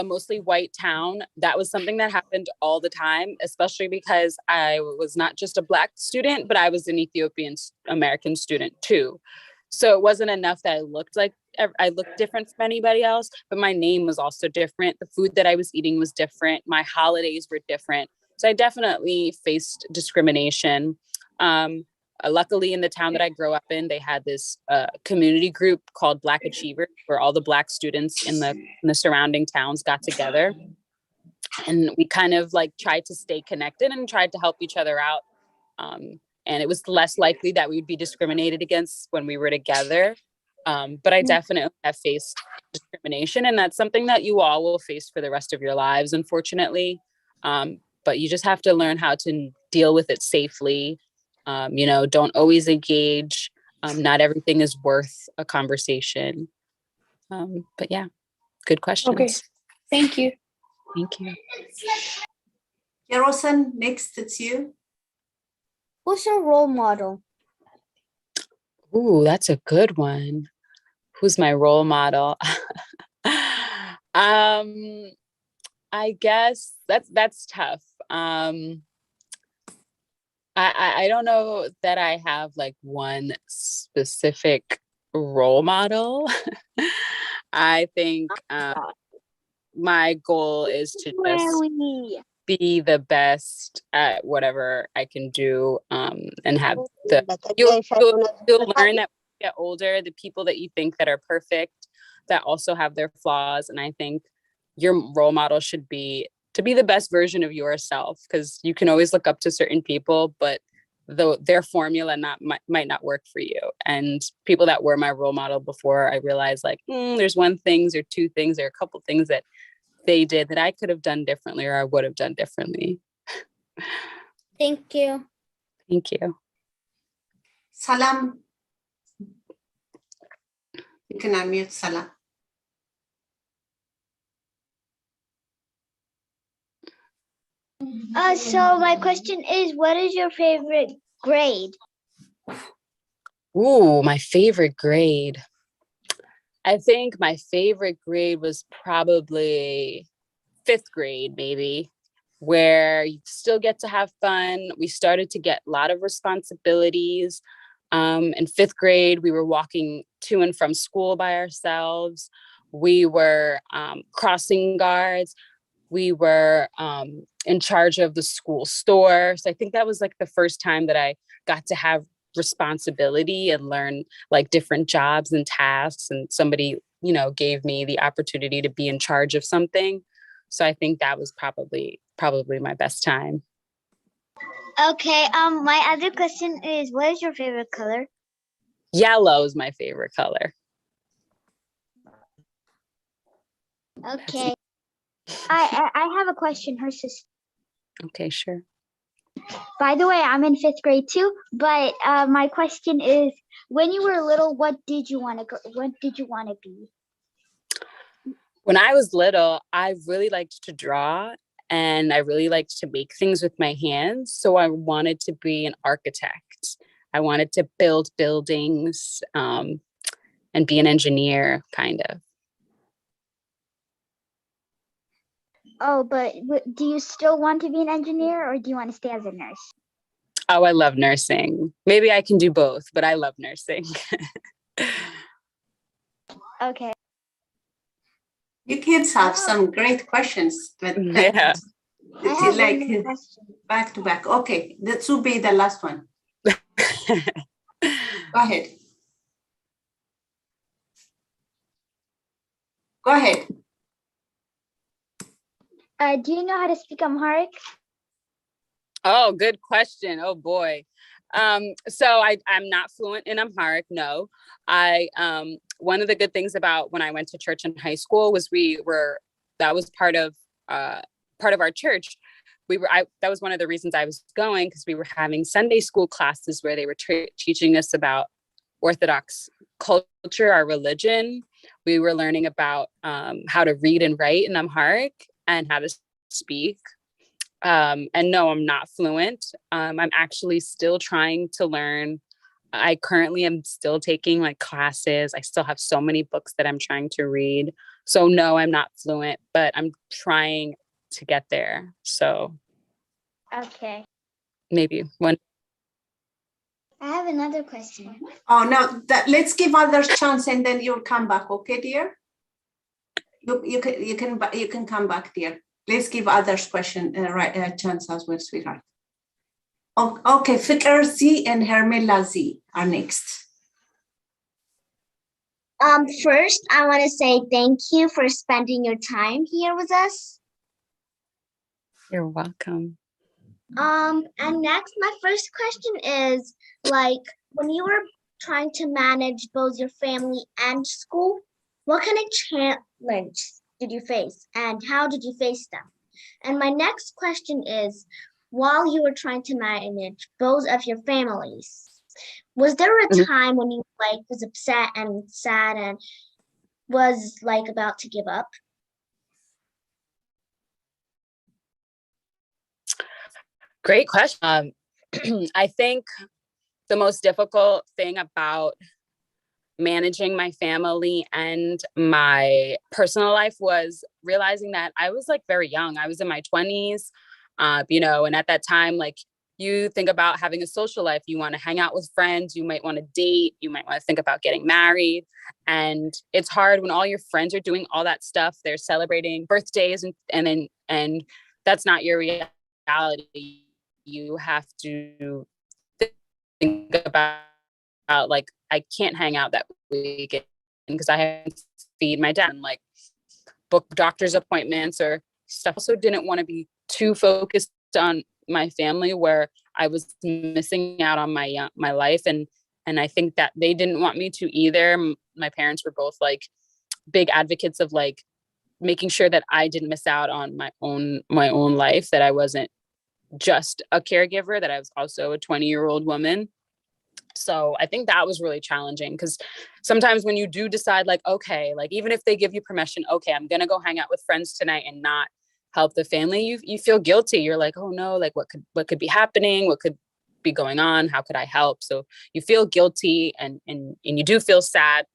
mostly white town. That was something that happened all the time, especially because I was not just a Black student, but I was an Ethiopian American student too. So it wasn't enough that I looked different from anybody else, but my name was also different. The food that I was eating was different. My holidays were different. So I definitely faced discrimination. Luckily, in the town that I grew up in, they had this community group called Black Achievers, where all the Black students in the surrounding towns got together, and we kind of like tried to stay connected and tried to help each other out. And it was less likely that we would be discriminated against when we were together. But I definitely have faced discrimination, and that's something that you all will face for the rest of your lives, unfortunately. But you just have to learn how to deal with it safely. Don't always engage. Not everything is worth a conversation. But yeah, good questions. Okay. Thank you. Thank you. Yerosan, next it's you. Who's your role model? Ooh, that's a good one. Who's my role model? I guess that's tough. I don't know that I have like one specific role model. I think my goal is to just be the best at whatever I can do, and have you'll learn that when you get older, the people that you think that are perfect that also have their flaws. And I think your role model should be to be the best version of yourself, because you can always look up to certain people, but their formula might not work for you. And people that were my role model before, I realized like there's one things or two things or a couple things that they did that I could have done differently or I would have done differently. Thank you. Thank you. Salam. You can unmute Salam. So my question is, what is your favorite grade? Ooh, my favorite grade. I think my favorite grade was probably 5th grade, maybe, where you still get to have fun. We started to get a lot of responsibilities. In 5th grade, we were walking to and from school by ourselves. We were crossing guards. We were in charge of the school store. So I think that was like the first time that I got to have responsibility and learn like different jobs and tasks, and somebody gave me the opportunity to be in charge of something. So I think that was probably my best time. Okay, my other question is, what is your favorite color? Yellow is my favorite color. Okay. I have a question, her sister. Okay, sure. By the way, I'm in 5th grade too, but my question is, when you were little, what did you want to be? When I was little, I really liked to draw, and I really liked to make things with my hands. So I wanted to be an architect. I wanted to build buildings, and be an engineer, kind of. Oh, but do you still want to be an engineer, or do you want to stay as a nurse? Oh, I love nursing. Maybe I can do both, but I love nursing. Okay. You kids have some great questions, but Yeah. it's like back to back. Okay, that should be the last one. Go ahead. Go ahead. Do you know how to speak Amharic? Oh, good question. Oh boy. So I'm not fluent in Amharic. No, one of the good things about when I went to church in high school was that was part of our church. That was one of the reasons I was going, because we were having Sunday school classes where they were teaching us about Orthodox culture, our religion. We were learning about how to read and write in Amharic and how to speak. And no, I'm not fluent. I'm actually still trying to learn. I currently am still taking like classes. I still have so many books that I'm trying to read. So no, I'm not fluent, but I'm trying to get there. So Okay. maybe one. I have another question. Oh, no, let's give others chance and then you'll come back, okay, dear? You can come back, dear. Let's give others chance as well, sweetheart. Okay, Fikr Z and Hermela Z are next. First, I want to say thank you for spending your time here with us. You're welcome. And next, my first question is, like, when you were trying to manage both your family and school, what kind of challenge did you face and how did you face them? And my next question is, while you were trying to manage both of your families, was there a time when you like was upset and sad and was like about to give up? Great question. I think the most difficult thing about managing my family and my personal life was realizing that I was like very young. I was in my 20s, and at that time, like you think about having a social life, you want to hang out with friends, you might want to date, you might want to think about getting married. And it's hard when all your friends are doing all that stuff. They're celebrating birthdays and that's not your reality. You have to think about like I can't hang out that weekend because I have to feed my dad and like book doctor's appointments or stuff. Also didn't want to be too focused on my family where I was missing out on my life. And I think that they didn't want me to either. My parents were both like big advocates of like making sure that I didn't miss out on my own life, that I wasn't just a caregiver, that I was also a 20-year-old woman. So I think that was really challenging because sometimes when you do decide like, okay, like even if they give you permission, okay, I'm going to go hang out with friends tonight and not help the family, you feel guilty. You're like, oh no, like what could be happening? What could be going on? How could I help? So you feel guilty and you do feel sad.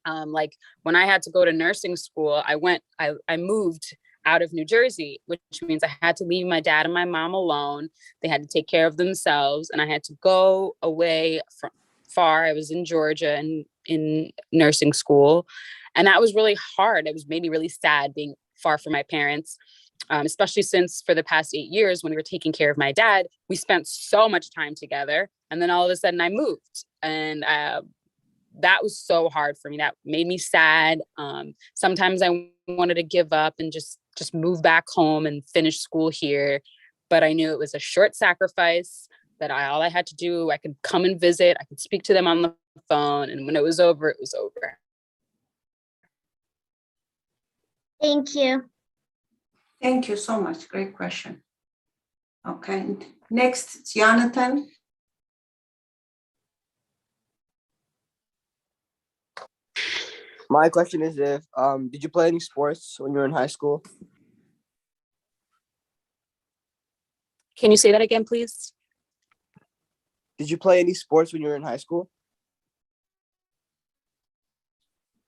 Like when I had to go to nursing school, I moved out of New Jersey, which means I had to leave my dad and my mom alone. They had to take care of themselves and I had to go away from far. I was in Georgia and in nursing school. And that was really hard. It made me really sad being far from my parents, especially since for the past 8 years when we were taking care of my dad, we spent so much time together. And then all of a sudden I moved and that was so hard for me. That made me sad. Sometimes I wanted to give up and just move back home and finish school here. But I knew it was a short sacrifice, that all I had to do, I could come and visit, I could speak to them on the phone. And when it was over, it was over. Thank you. Thank you so much. Great question. Okay, next, Jonathan. My question is if did you play any sports when you were in high school? Can you say that again, please? Did you play any sports when you were in high school?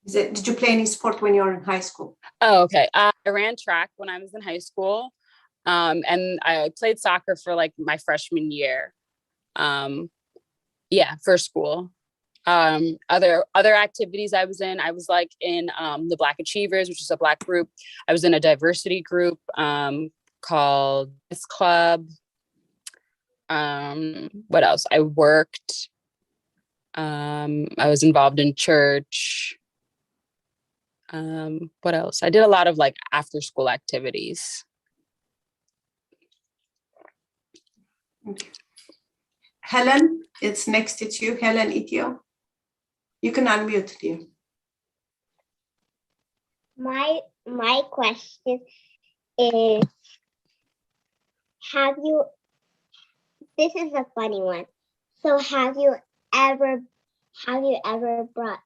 Did you play any sport when you were in high school? Oh, okay. I ran track when I was in high school. And I played soccer for like my freshman year. For school. Other activities I was like in the Black Achievers, which is a Black group. I was in a diversity group called this club. What else? I worked. I was involved in church. What else? I did a lot of like after school activities. Okay. Helen, it's next to you. Helen Ethio. You can unmute, dear. My question is, this is a funny one. So have you ever brought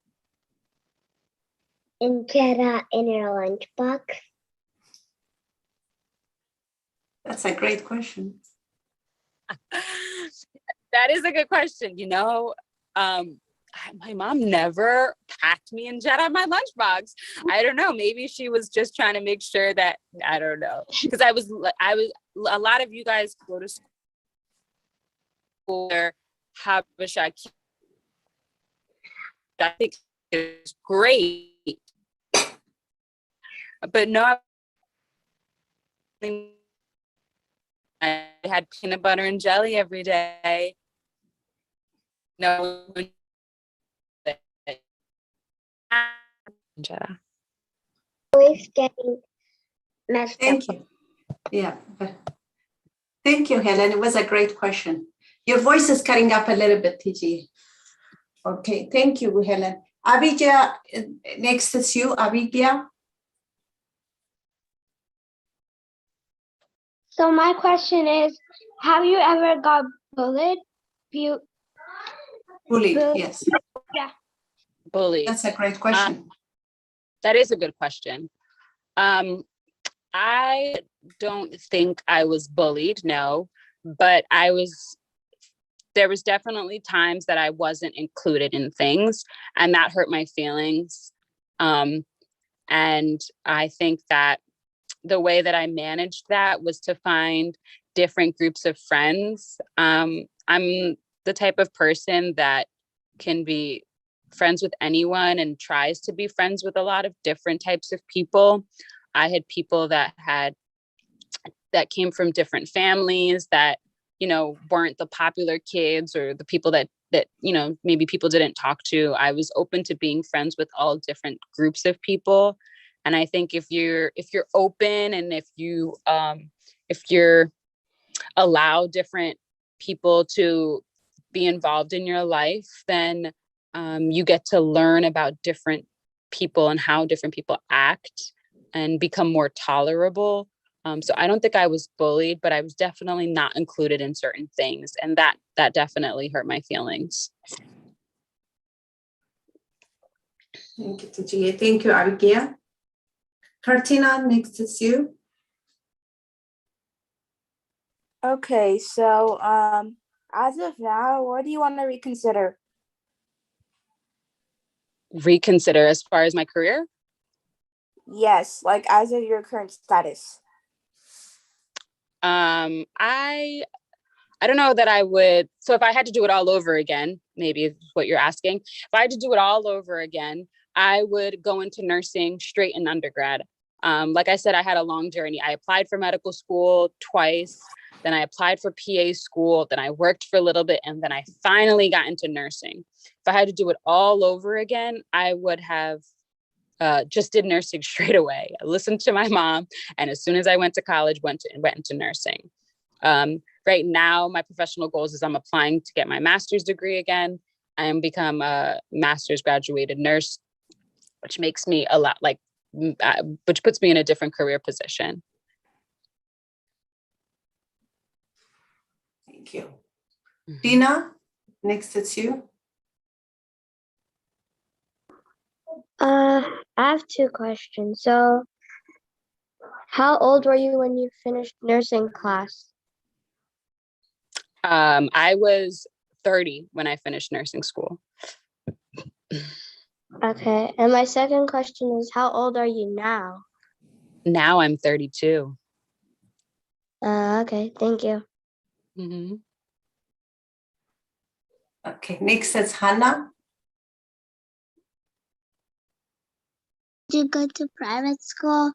injera in your lunchbox? That's a great question. That is a good question. You know, my mom never packed me and Jet on my lunchbox. I don't know. Maybe she was just trying to make sure that, I don't know. Because I was, a lot of you guys go to school where Habesha, I think is great. But no, I had peanut butter and jelly every day. No. Always getting messed up. Thank you. Yeah. Thank you, Helen. It was a great question. Your voice is cutting up a little bit, TG. Okay, thank you, Helen. Abhijah, next is you, Abhijah. So my question is, have you ever got bullied? Bullied, Bullied. yes. Yeah. Bullied. That's a great question. That is a good question. I don't think I was bullied, no, but there was definitely times that I wasn't included in things, and that hurt my feelings. And I think that the way that I managed that was to find different groups of friends. I'm the type of person that can be friends with anyone and tries to be friends with a lot of different types of people. I had people that came from different families that, you know, weren't the popular kids or the people that, you know, maybe people didn't talk to. I was open to being friends with all different groups of people. And I think if you're open and if you're allow different people to be involved in your life, then you get to learn about different people and how different people act and become more tolerable. So I don't think I was bullied, but I was definitely not included in certain things. And that definitely hurt my feelings. Thank you, TG. Thank you, Abigail. Kartina, next is you. Okay, so as of now, what do you want to reconsider? Reconsider as far as my career? Yes, like as of your current status. I don't know that I would. So if I had to do it all over again, maybe is what you're asking. If I had to do it all over again, I would go into nursing straight in undergrad. Like I said, I had a long journey. I applied for medical school twice. Then I applied for PA school. Then I worked for a little bit. And then I finally got into nursing. If I had to do it all over again, I would have just did nursing straight away. I listened to my mom. And as soon as I went to college, went into nursing. Right now, my professional goals is I'm applying to get my master's degree again and become a master's graduated nurse, which makes me a lot which puts me in a different career position. Thank you. Dina, next it's you. I have two questions. So, how old were you when you finished nursing class? I was 30 when I finished nursing school. Okay. And my second question is, how old are you now? Now I'm 32. Okay. Thank you. Mm-hmm. Okay, next is Hannah. Did you go to private school?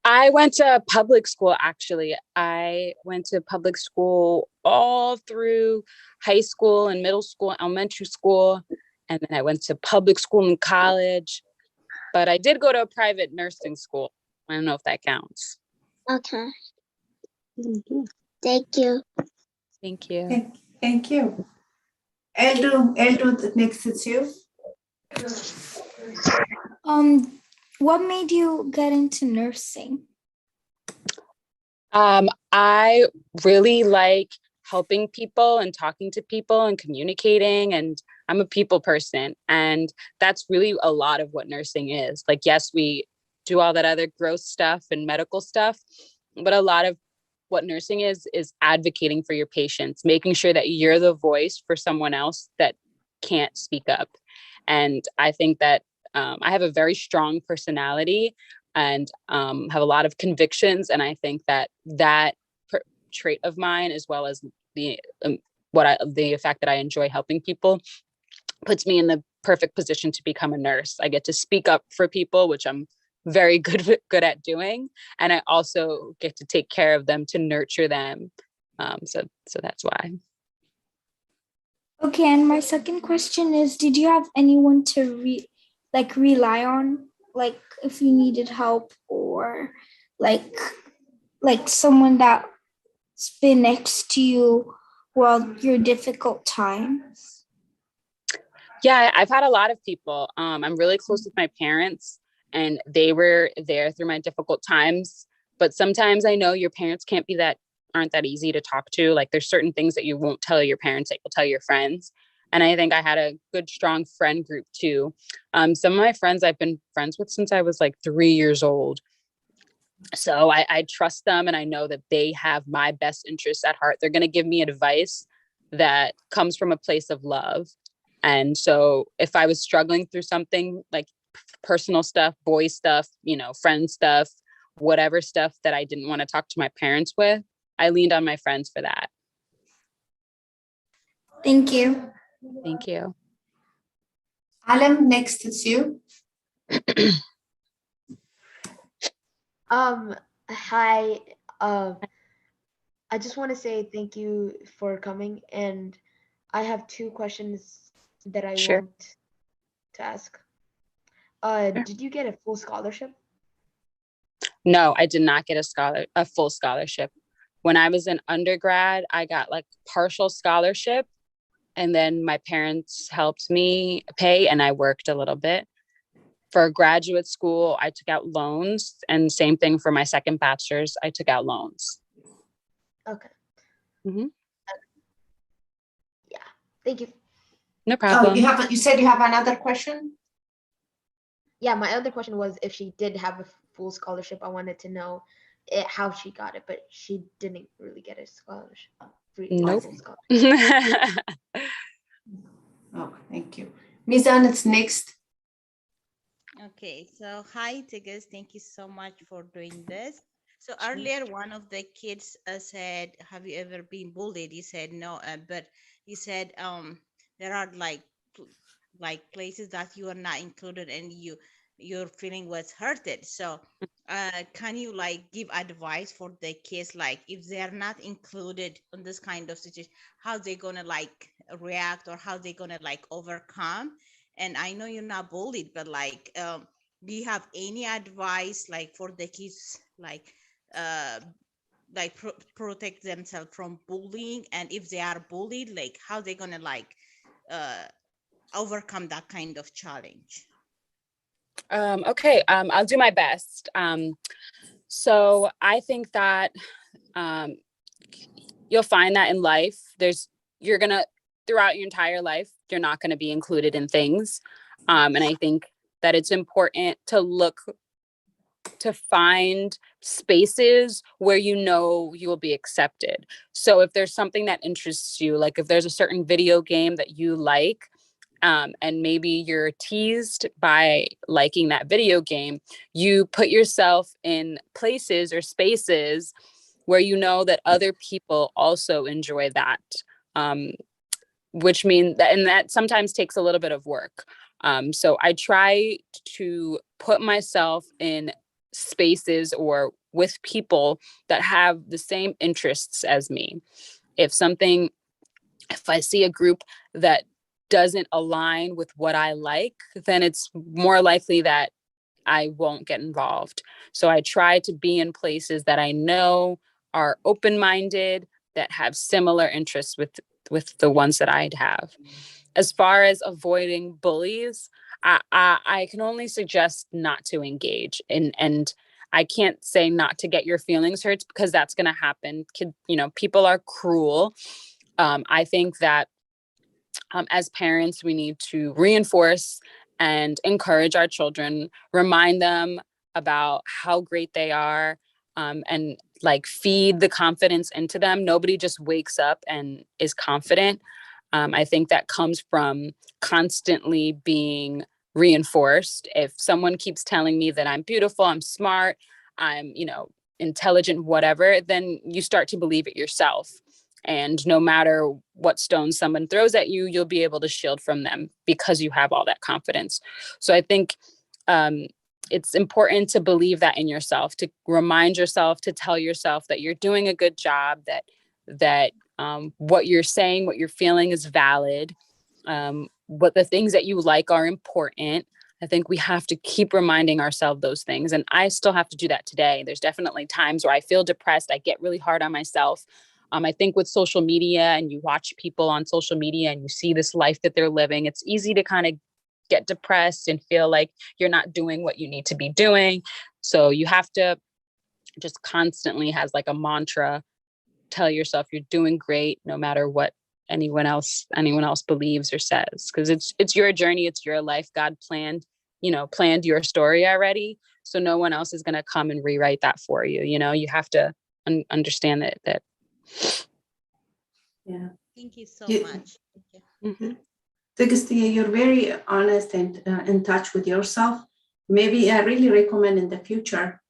I went to public school, actually. I went to public school all through high school and middle school, elementary school, and then I went to public school in college. But I did go to a private nursing school. I don't know if that counts. Okay. Thank you. Thank you. Thank you. Eldu, next it's you. What made you get into nursing? I really like helping people and talking to people and communicating, and I'm a people person, and that's really a lot of what nursing is. Like, yes, we do all that other gross stuff and medical stuff, but a lot of what nursing is advocating for your patients, making sure that you're the voice for someone else that can't speak up. And I think that I have a very strong personality and have a lot of convictions. And I think that trait of mine, as well as the fact that I enjoy helping people, puts me in the perfect position to become a nurse. I get to speak up for people, which I'm very good at doing, and I also get to take care of them, to nurture them. So that's why. Okay, and my second question is, did you have anyone to rely on, like if you needed help, or like someone that's been next to you while your difficult times? Yeah, I've had a lot of people. I'm really close with my parents, and they were there through my difficult times. But sometimes I know your parents aren't that easy to talk to. Like, there's certain things that you won't tell your parents that you'll tell your friends. And I think I had a good, strong friend group too. Some of my friends I've been friends with since I was like 3 years old. So I trust them, and I know that they have my best interests at heart. They're going to give me advice that comes from a place of love. And so if I was struggling through something like personal stuff, boy stuff, friend stuff, whatever stuff that I didn't want to talk to my parents with, I leaned on my friends for that. Thank you. Thank you. Alam, next it's you. Hi. I just want to say thank you for coming, and I have 2 questions that I Sure. want to ask. Sure. Did you get a full scholarship? No, I did not get a full scholarship. When I was in undergrad, I got like partial scholarship, and then my parents helped me pay, and I worked a little bit. For graduate school, I took out loans, and same thing for my second bachelor's, I took out loans. Okay. Mm-hmm. Yeah. Thank you. No problem. You said you have another question? Yeah, my other question was if she did have a full scholarship. I wanted to know how she got it, but she didn't really get a scholarship. Nope. Full scholarship. Oh, thank you. Mizan, it's next. Okay, so hi Tigist, thank you so much for doing this. So earlier, one of the kids said, "Have you ever been bullied?" You said no, but you said there are like places that you are not included, and your feeling was hurted. So can you like give advice for the kids, like if they are not included in this kind of situation, how they gonna like react, or how they gonna like overcome? And I know you're not bullied, but like do you have any advice like for the kids, uh protect themselves from bullying, and if they are bullied, like how they gonna like overcome that kind of challenge? Okay, I'll do my best. So I think that you'll find that in life, throughout your entire life, you're not gonna be included in things. And I think that it's important to find spaces where you will be accepted. So if there's something that interests you, like if there's a certain video game that you like, and maybe you're teased by liking that video game, you put yourself in places or spaces where you know that other people also enjoy that, which means that, and that sometimes takes a little bit of work. So I try to put myself in spaces or with people that have the same interests as me. If I see a group that doesn't align with what I like, then it's more likely that I won't get involved. So I try to be in places that I know are open-minded, that have similar interests with the ones that I'd have. As far as avoiding bullies, I can only suggest not to engage, and I can't say not to get your feelings hurt, because that's going to happen. People are cruel. I think that as parents, we need to reinforce and encourage our children, remind them about how great they are, and like feed the confidence into them. Nobody just wakes up and is confident. I think that comes from constantly being reinforced. If someone keeps telling me that I'm beautiful, I'm smart, I'm, intelligent, whatever, then you start to believe it yourself. And no matter what stones someone throws at you, you'll be able to shield from them because you have all that confidence. So I think it's important to believe that in yourself, to remind yourself, to tell yourself that you're doing a good job, that what you're saying, what you're feeling is valid, what the things that you like are important. I think we have to keep reminding ourselves those things. And I still have to do that today. There's definitely times where I feel depressed. I get really hard on myself. I think with social media, and you watch people on social media and you see this life that they're living, it's easy to kind of get depressed and feel like you're not doing what you need to be doing. So you have to just constantly, has like a mantra, tell yourself you're doing great no matter what anyone else believes or says, because it's your journey, it's your life. God planned your story already, so no one else is going to come and rewrite that for you. You have to understand that. Yeah. Thank you so You- much. Thank you. Tigist, you're very honest and in touch with yourself. Maybe I really recommend in the future,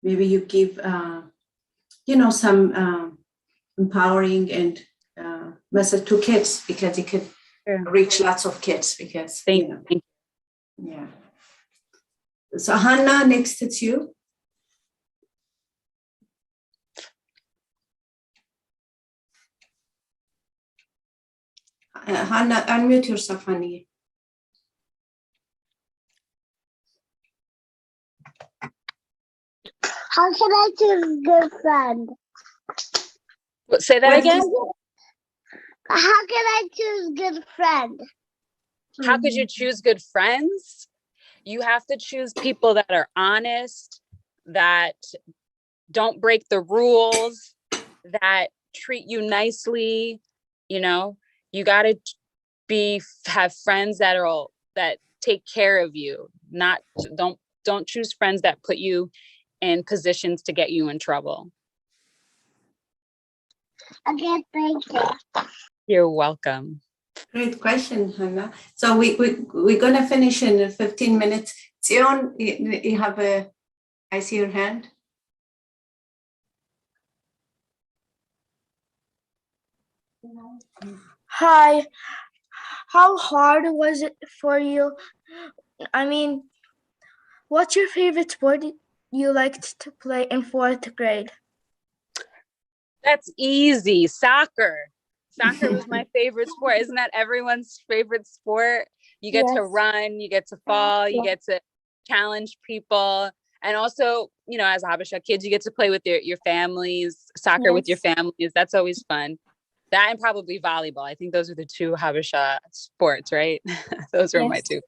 maybe you give, some empowering and message to kids, because it could reach lots of kids. Because Thank you. Yeah. So Hannah, next it's you. Hannah, unmute yourself, honey. How can I choose good friend? Say that again. How can I choose good friend? How could you choose good friends? You have to choose people that are honest, that don't break the rules, that treat you nicely. You got to have friends that take care of you. Don't choose friends that put you in positions to get you in trouble. Okay, thank you. You're welcome. Great question, Hannah. So we're gonna finish in 15 minutes. Sion, you have I see your hand. Hi. How hard was it for you? I mean, what's your favorite sport you liked to play in 4th grade? That's easy. Soccer. Soccer was my favorite sport. Isn't that everyone's favorite sport? You get to run, you get to fall, you get to challenge people. And also, as Habesha kids, you get to play with your families, soccer with your families. That's always fun. That and probably volleyball. I think those are the two Habesha sports, right? Those were my two.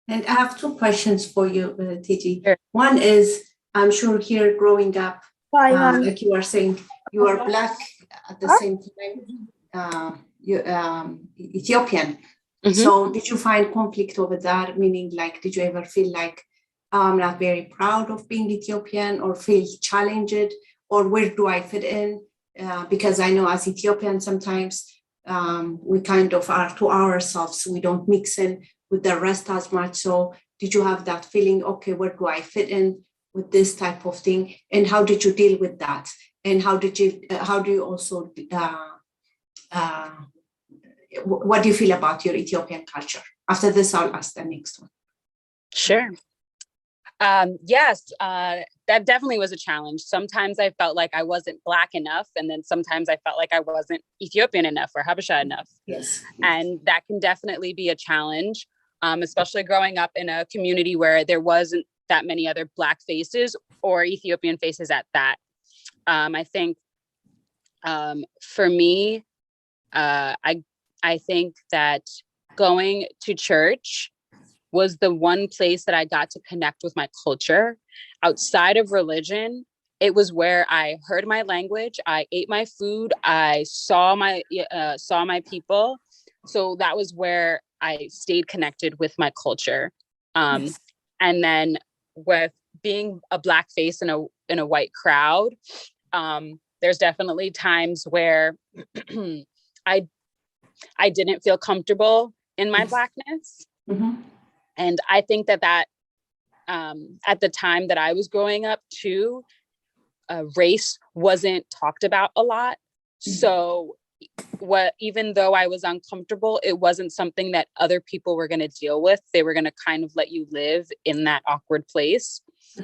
And I have two questions for you, TG. Sure. One is, I'm sure here growing up, like you are saying, you are Black at the same time, Ethiopian. Mm-hmm. So did you find conflict over that? Meaning, like, did you ever feel like I'm not very proud of being Ethiopian, or feel challenged, or where do I fit in? Because I know as Ethiopians, sometimes we kind of are to ourselves. We don't mix in with the rest as much. So did you have that feeling, okay, where do I fit in with this type of thing? And how did you deal with that? And how do you also, what do you feel about your Ethiopian culture? After this, I'll ask the next one. Sure. Yes, that definitely was a challenge. Sometimes I felt like I wasn't Black enough, and then sometimes I felt like I wasn't Ethiopian enough or Habesha enough. Yes. And that can definitely be a challenge, especially growing up in a community where there wasn't that many other Black faces or Ethiopian faces at that. I think for me, I think that going to church was the one place that I got to connect with my culture. Outside of religion, it was where I heard my language, I ate my food, I saw my people. So that was where I stayed connected with my culture. And then with being a Black face in a white crowd, there's definitely times where I didn't feel comfortable in my Blackness. Mhm. And I think that at the time that I was growing up too, race wasn't talked about a lot. So even though I was uncomfortable, it wasn't something that other people were going to deal with. They were going to kind of let you live in that awkward place.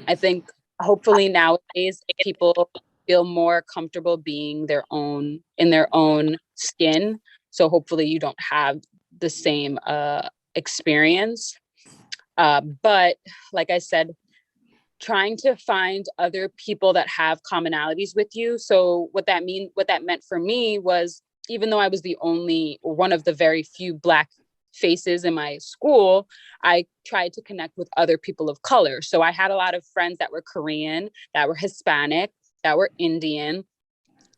I think hopefully nowadays people feel more comfortable being in their own skin. So hopefully you don't have the same experience. But like I said, trying to find other people that have commonalities with you. So what that meant for me was, even though I was one of the very few Black faces in my school, I tried to connect with other people of color. So I had a lot of friends that were Korean, that were Hispanic, that were Indian,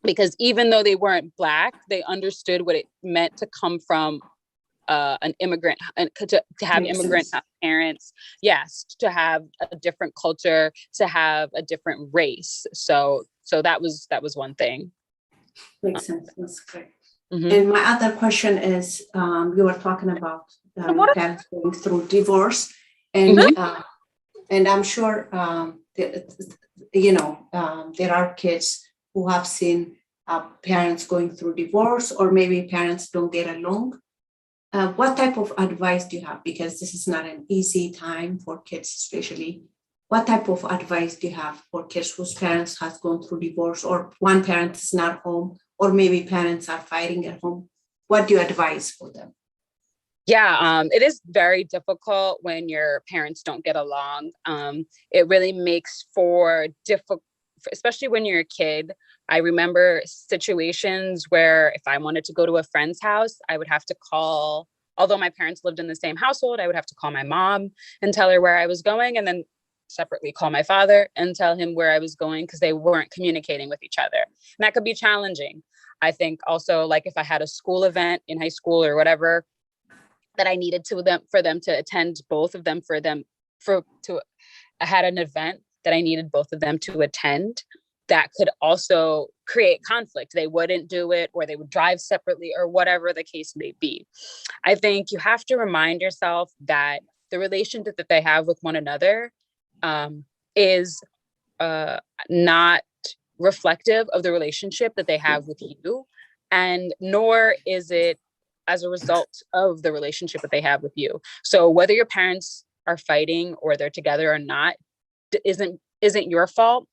because even though they weren't Black, they understood what it meant to come from an immigrant, and to have Makes immigrant sense. parents, yes, to have a different culture, to have a different race. So that was one thing. Makes sense. That's great. Mhm. And my other question is, you were talking about your parents going through divorce, and and I'm sure there are kids who have seen parents going through divorce, or maybe parents don't get along. What type of advice do you have? Because this is not an easy time for kids, especially. What type of advice do you have for kids whose parents has gone through divorce, or one parent is not home, or maybe parents are fighting at home? What do you advise for them? Yeah, it is very difficult when your parents don't get along. It really makes for difficult, especially when you're a kid. I remember situations where if I wanted to go to a friend's house, I would have to call, although my parents lived in the same household, I would have to call my mom and tell her where I was going, and then separately call my father and tell him where I was going, because they weren't communicating with each other. And that could be challenging. I think also, like, if I had a school event in high school or whatever that I needed for them to attend, both of them I had an event that I needed both of them to attend, that could also create conflict. They wouldn't do it, or they would drive separately, or whatever the case may be. I think you have to remind yourself that the relationship that they have with one another is not reflective of the relationship that they have with you, and nor is it as a result of the relationship that they have with you. So whether your parents are fighting or they're together or not isn't your fault,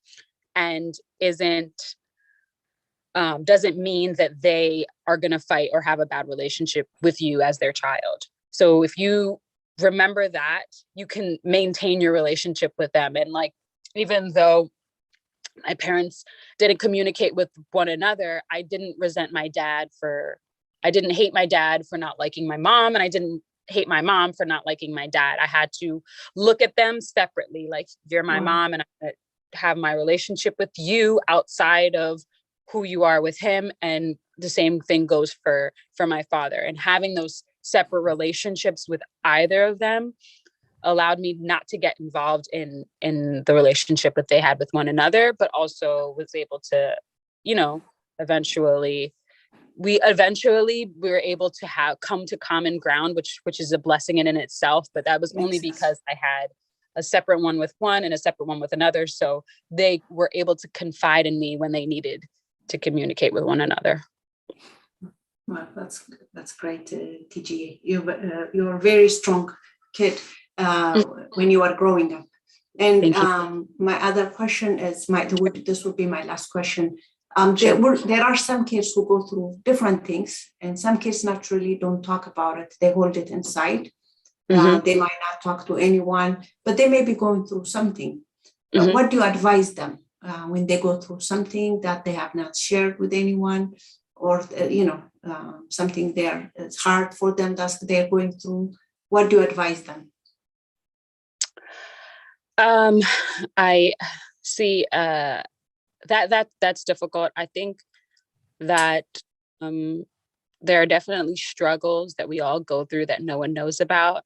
and doesn't mean that they are going to fight or have a bad relationship with you as their child. So if you remember that, you can maintain your relationship with them. And like, even though my parents didn't communicate with one another, I didn't hate my dad for not liking my mom, and I didn't hate my mom for not liking my dad. I had to look at them separately. Like, you're my mom, and I have my relationship with you outside of who you are with him. And the same thing goes for my father. And having those separate relationships with either of them allowed me not to get involved in the relationship that they had with one another, but also was able to, eventually we were able to come to common ground, which is a blessing in itself. But that was only because I had a separate one with one and a separate one with another. So they were able to confide in me when they needed to communicate with one another. Well, that's great, TG. You're a very strong kid when you are growing up. And my other question is, this would be my last question. There are some kids who go through different things, and some kids naturally don't talk about it. They hold it inside. They might not talk to anyone, but they may be going through something. What do you advise them when they go through something that they have not shared with anyone, or something it's hard for them that they're going through? What do you advise them? I see that's difficult. I think that there are definitely struggles that we all go through that no one knows about.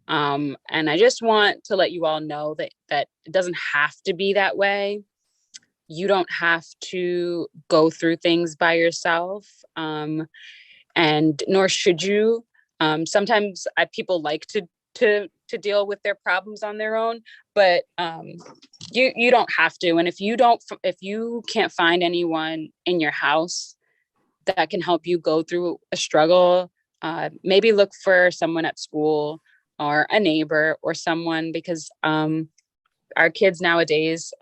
And I just want to let you all know that it doesn't have to be that way. You don't have to go through things by yourself, and nor should you. Sometimes people like to deal with their problems on their own, but you don't have to. And if you can't find anyone in your house that can help you go through a struggle, maybe look for someone at school or a neighbor or someone, because our kids nowadays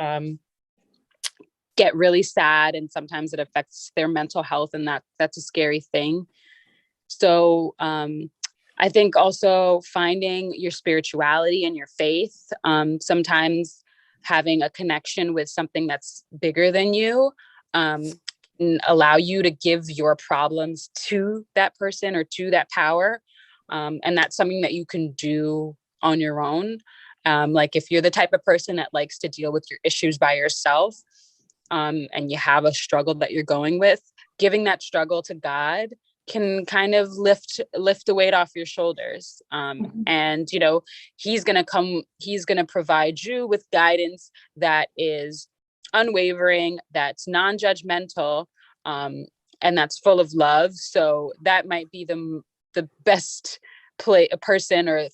get really sad, and sometimes it affects their mental health, and that's a scary thing. So I think also finding your spirituality and your faith, sometimes having a connection with something that's bigger than you, can allow you to give your problems to that person or to that power. And that's something that you can do on your own. Like if you're the type of person that likes to deal with your issues by yourself, and you have a struggle that you're going with, giving that struggle to God can kind of lift the weight off your shoulders. And, he's going to provide you with guidance that is unwavering, that's non-judgmental, and that's full of love. So that might be the best person or,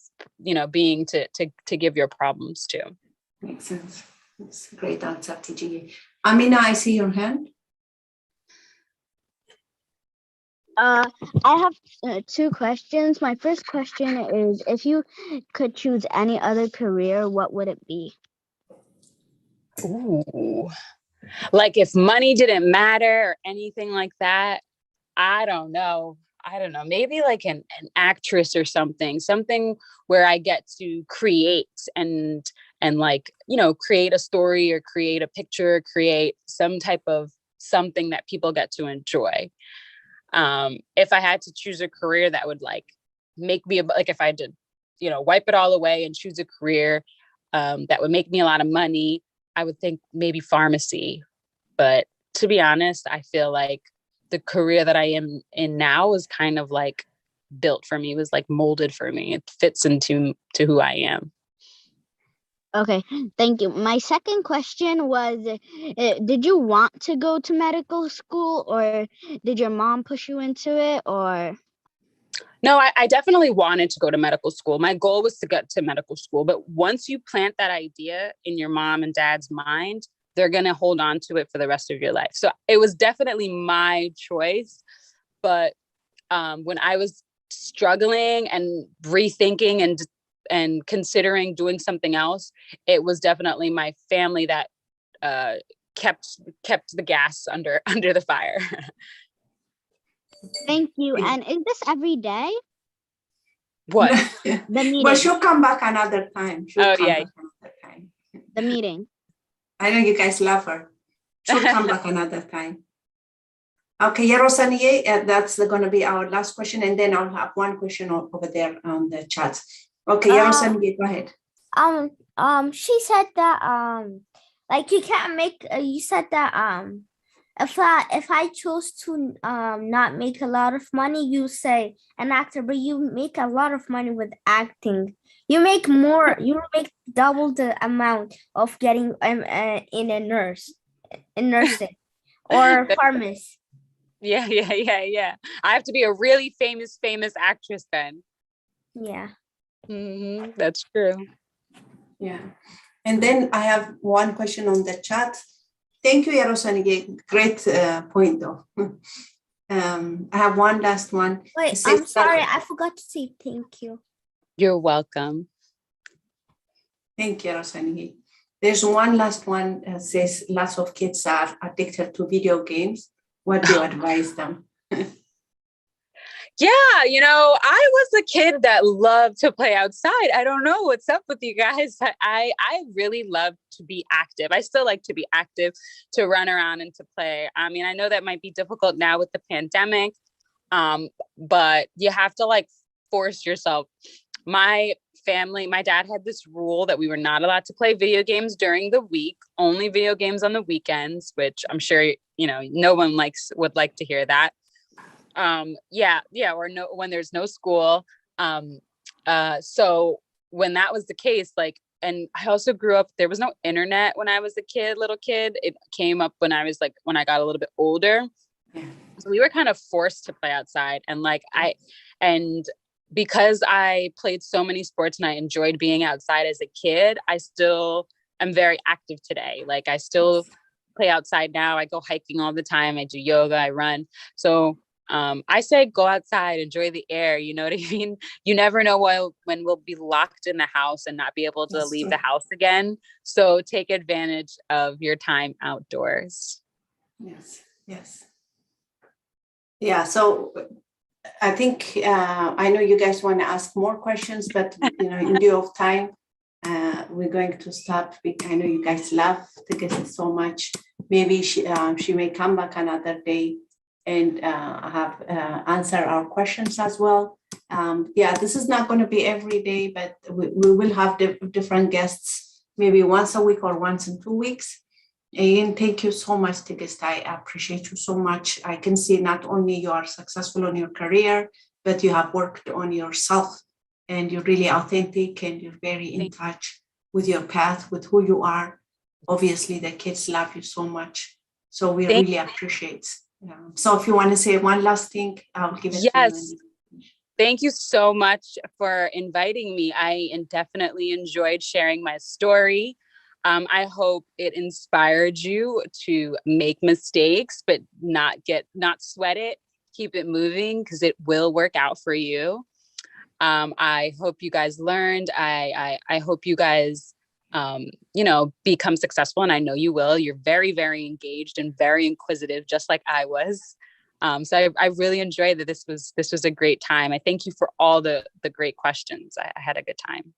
being to give your problems to. Makes sense. That's a great answer, TG. Amina, I see your hand. I have 2 questions. My first question is, if you could choose any other career, what would it be? Ooh, like if money didn't matter or anything like that, I don't know. Maybe like an actress or something where I get to create and like, create a story or create a picture, create some type of something that people get to enjoy. If I had to choose a career that would like make me like, if I had to, wipe it all away and choose a career that would make me a lot of money, I would think maybe pharmacy. But to be honest, I feel like the career that I am in now is kind of like built for me. It was like molded for me. It fits into who I am. Okay, thank you. My second question was, did you want to go to medical school, or did your mom push you into it, or? No, I definitely wanted to go to medical school. My goal was to get to medical school. But once you plant that idea in your mom and dad's mind, they're going to hold on to it for the rest of your life. So it was definitely my choice. But when I was struggling and rethinking and considering doing something else, it was definitely my family that kept the gas under the fire. Thank you. And is this every day? What? The meeting. Well, she'll come back another time. The meeting. I know you guys love her. She'll come back another time. Okay, Yarosaniye, that's going to be our last question, and then I'll have one question over there on the chat. Okay, Yarosaniye, go ahead. She said that like you can't make. You said that if I chose to not make a lot of money, you say an actor, but you make a lot of money with acting. You make more. You make double the amount of getting in nursing or pharmacy. Yeah. I have to be a really famous actress then. Yeah. Mm-hmm. That's true. Yeah. And then I have one question on the chat. Thank you, Yarosani. Great point, though. I have one last one. Wait, I'm sorry. I forgot to say thank you. You're welcome. Thank you, Yarosani. There's one last one that says lots of kids are addicted to video games. What do you advise them? Yeah, I was a kid that loved to play outside. I don't know what's up with you guys. I really love to be active. I still like to be active, to run around and to play. I mean, I know that might be difficult now with the pandemic, but you have to like force yourself. My dad had this rule that we were not allowed to play video games during the week, only video games on the weekends, which I'm sure, no one would like to hear that. Or no, when there's no school. So when that was the case, like, and I also grew up, there was no internet when I was a little kid. It came up when I got a little bit older. So we were kind of forced to play outside. And like, because I played so many sports and I enjoyed being outside as a kid, I still am very active today. Like I still play outside now. I go hiking all the time. I do yoga, I run. So I say go outside, enjoy the air. You know what I mean? You never know when we'll be locked in the house and not be able to leave the house again. So take advantage of your time outdoors. Yes, yes. Yeah, so I think I know you guys want to ask more questions, but in view of time, we're going to stop. I know you guys love Tigist so much. Maybe she may come back another day and have answer our questions as well. This is not going to be every day, but we will have different guests, maybe once a week or once in 2 weeks. And thank you so much, Tigist. I appreciate you so much. I can see not only you are successful in your career, but you have worked on yourself and you're really authentic and you're very in touch with your path, with who you are. Obviously, the kids love you so much. So we really appreciate. So if you want to say one last thing, I'll give it to you. Thank you so much for inviting me. I definitely enjoyed sharing my story. I hope it inspired you to make mistakes, but not sweat it. Keep it moving because it will work out for you. I hope you guys learned. I hope you guys, become successful, and I know you will. You're very, very engaged and very inquisitive, just like I was. So I really enjoyed that. This was a great time. I thank you for all the great questions. I had a good time.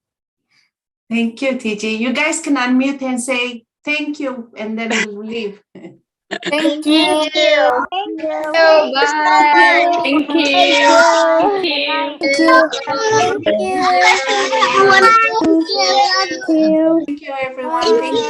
Thank you, TG. You guys can unmute and say thank you, and then we'll leave. Thank you. Thank you. Thank you. Bye. Thank Thank you. you. Thank you. Thank you. Thank you. Thank you. Thank you, everyone. Thank you.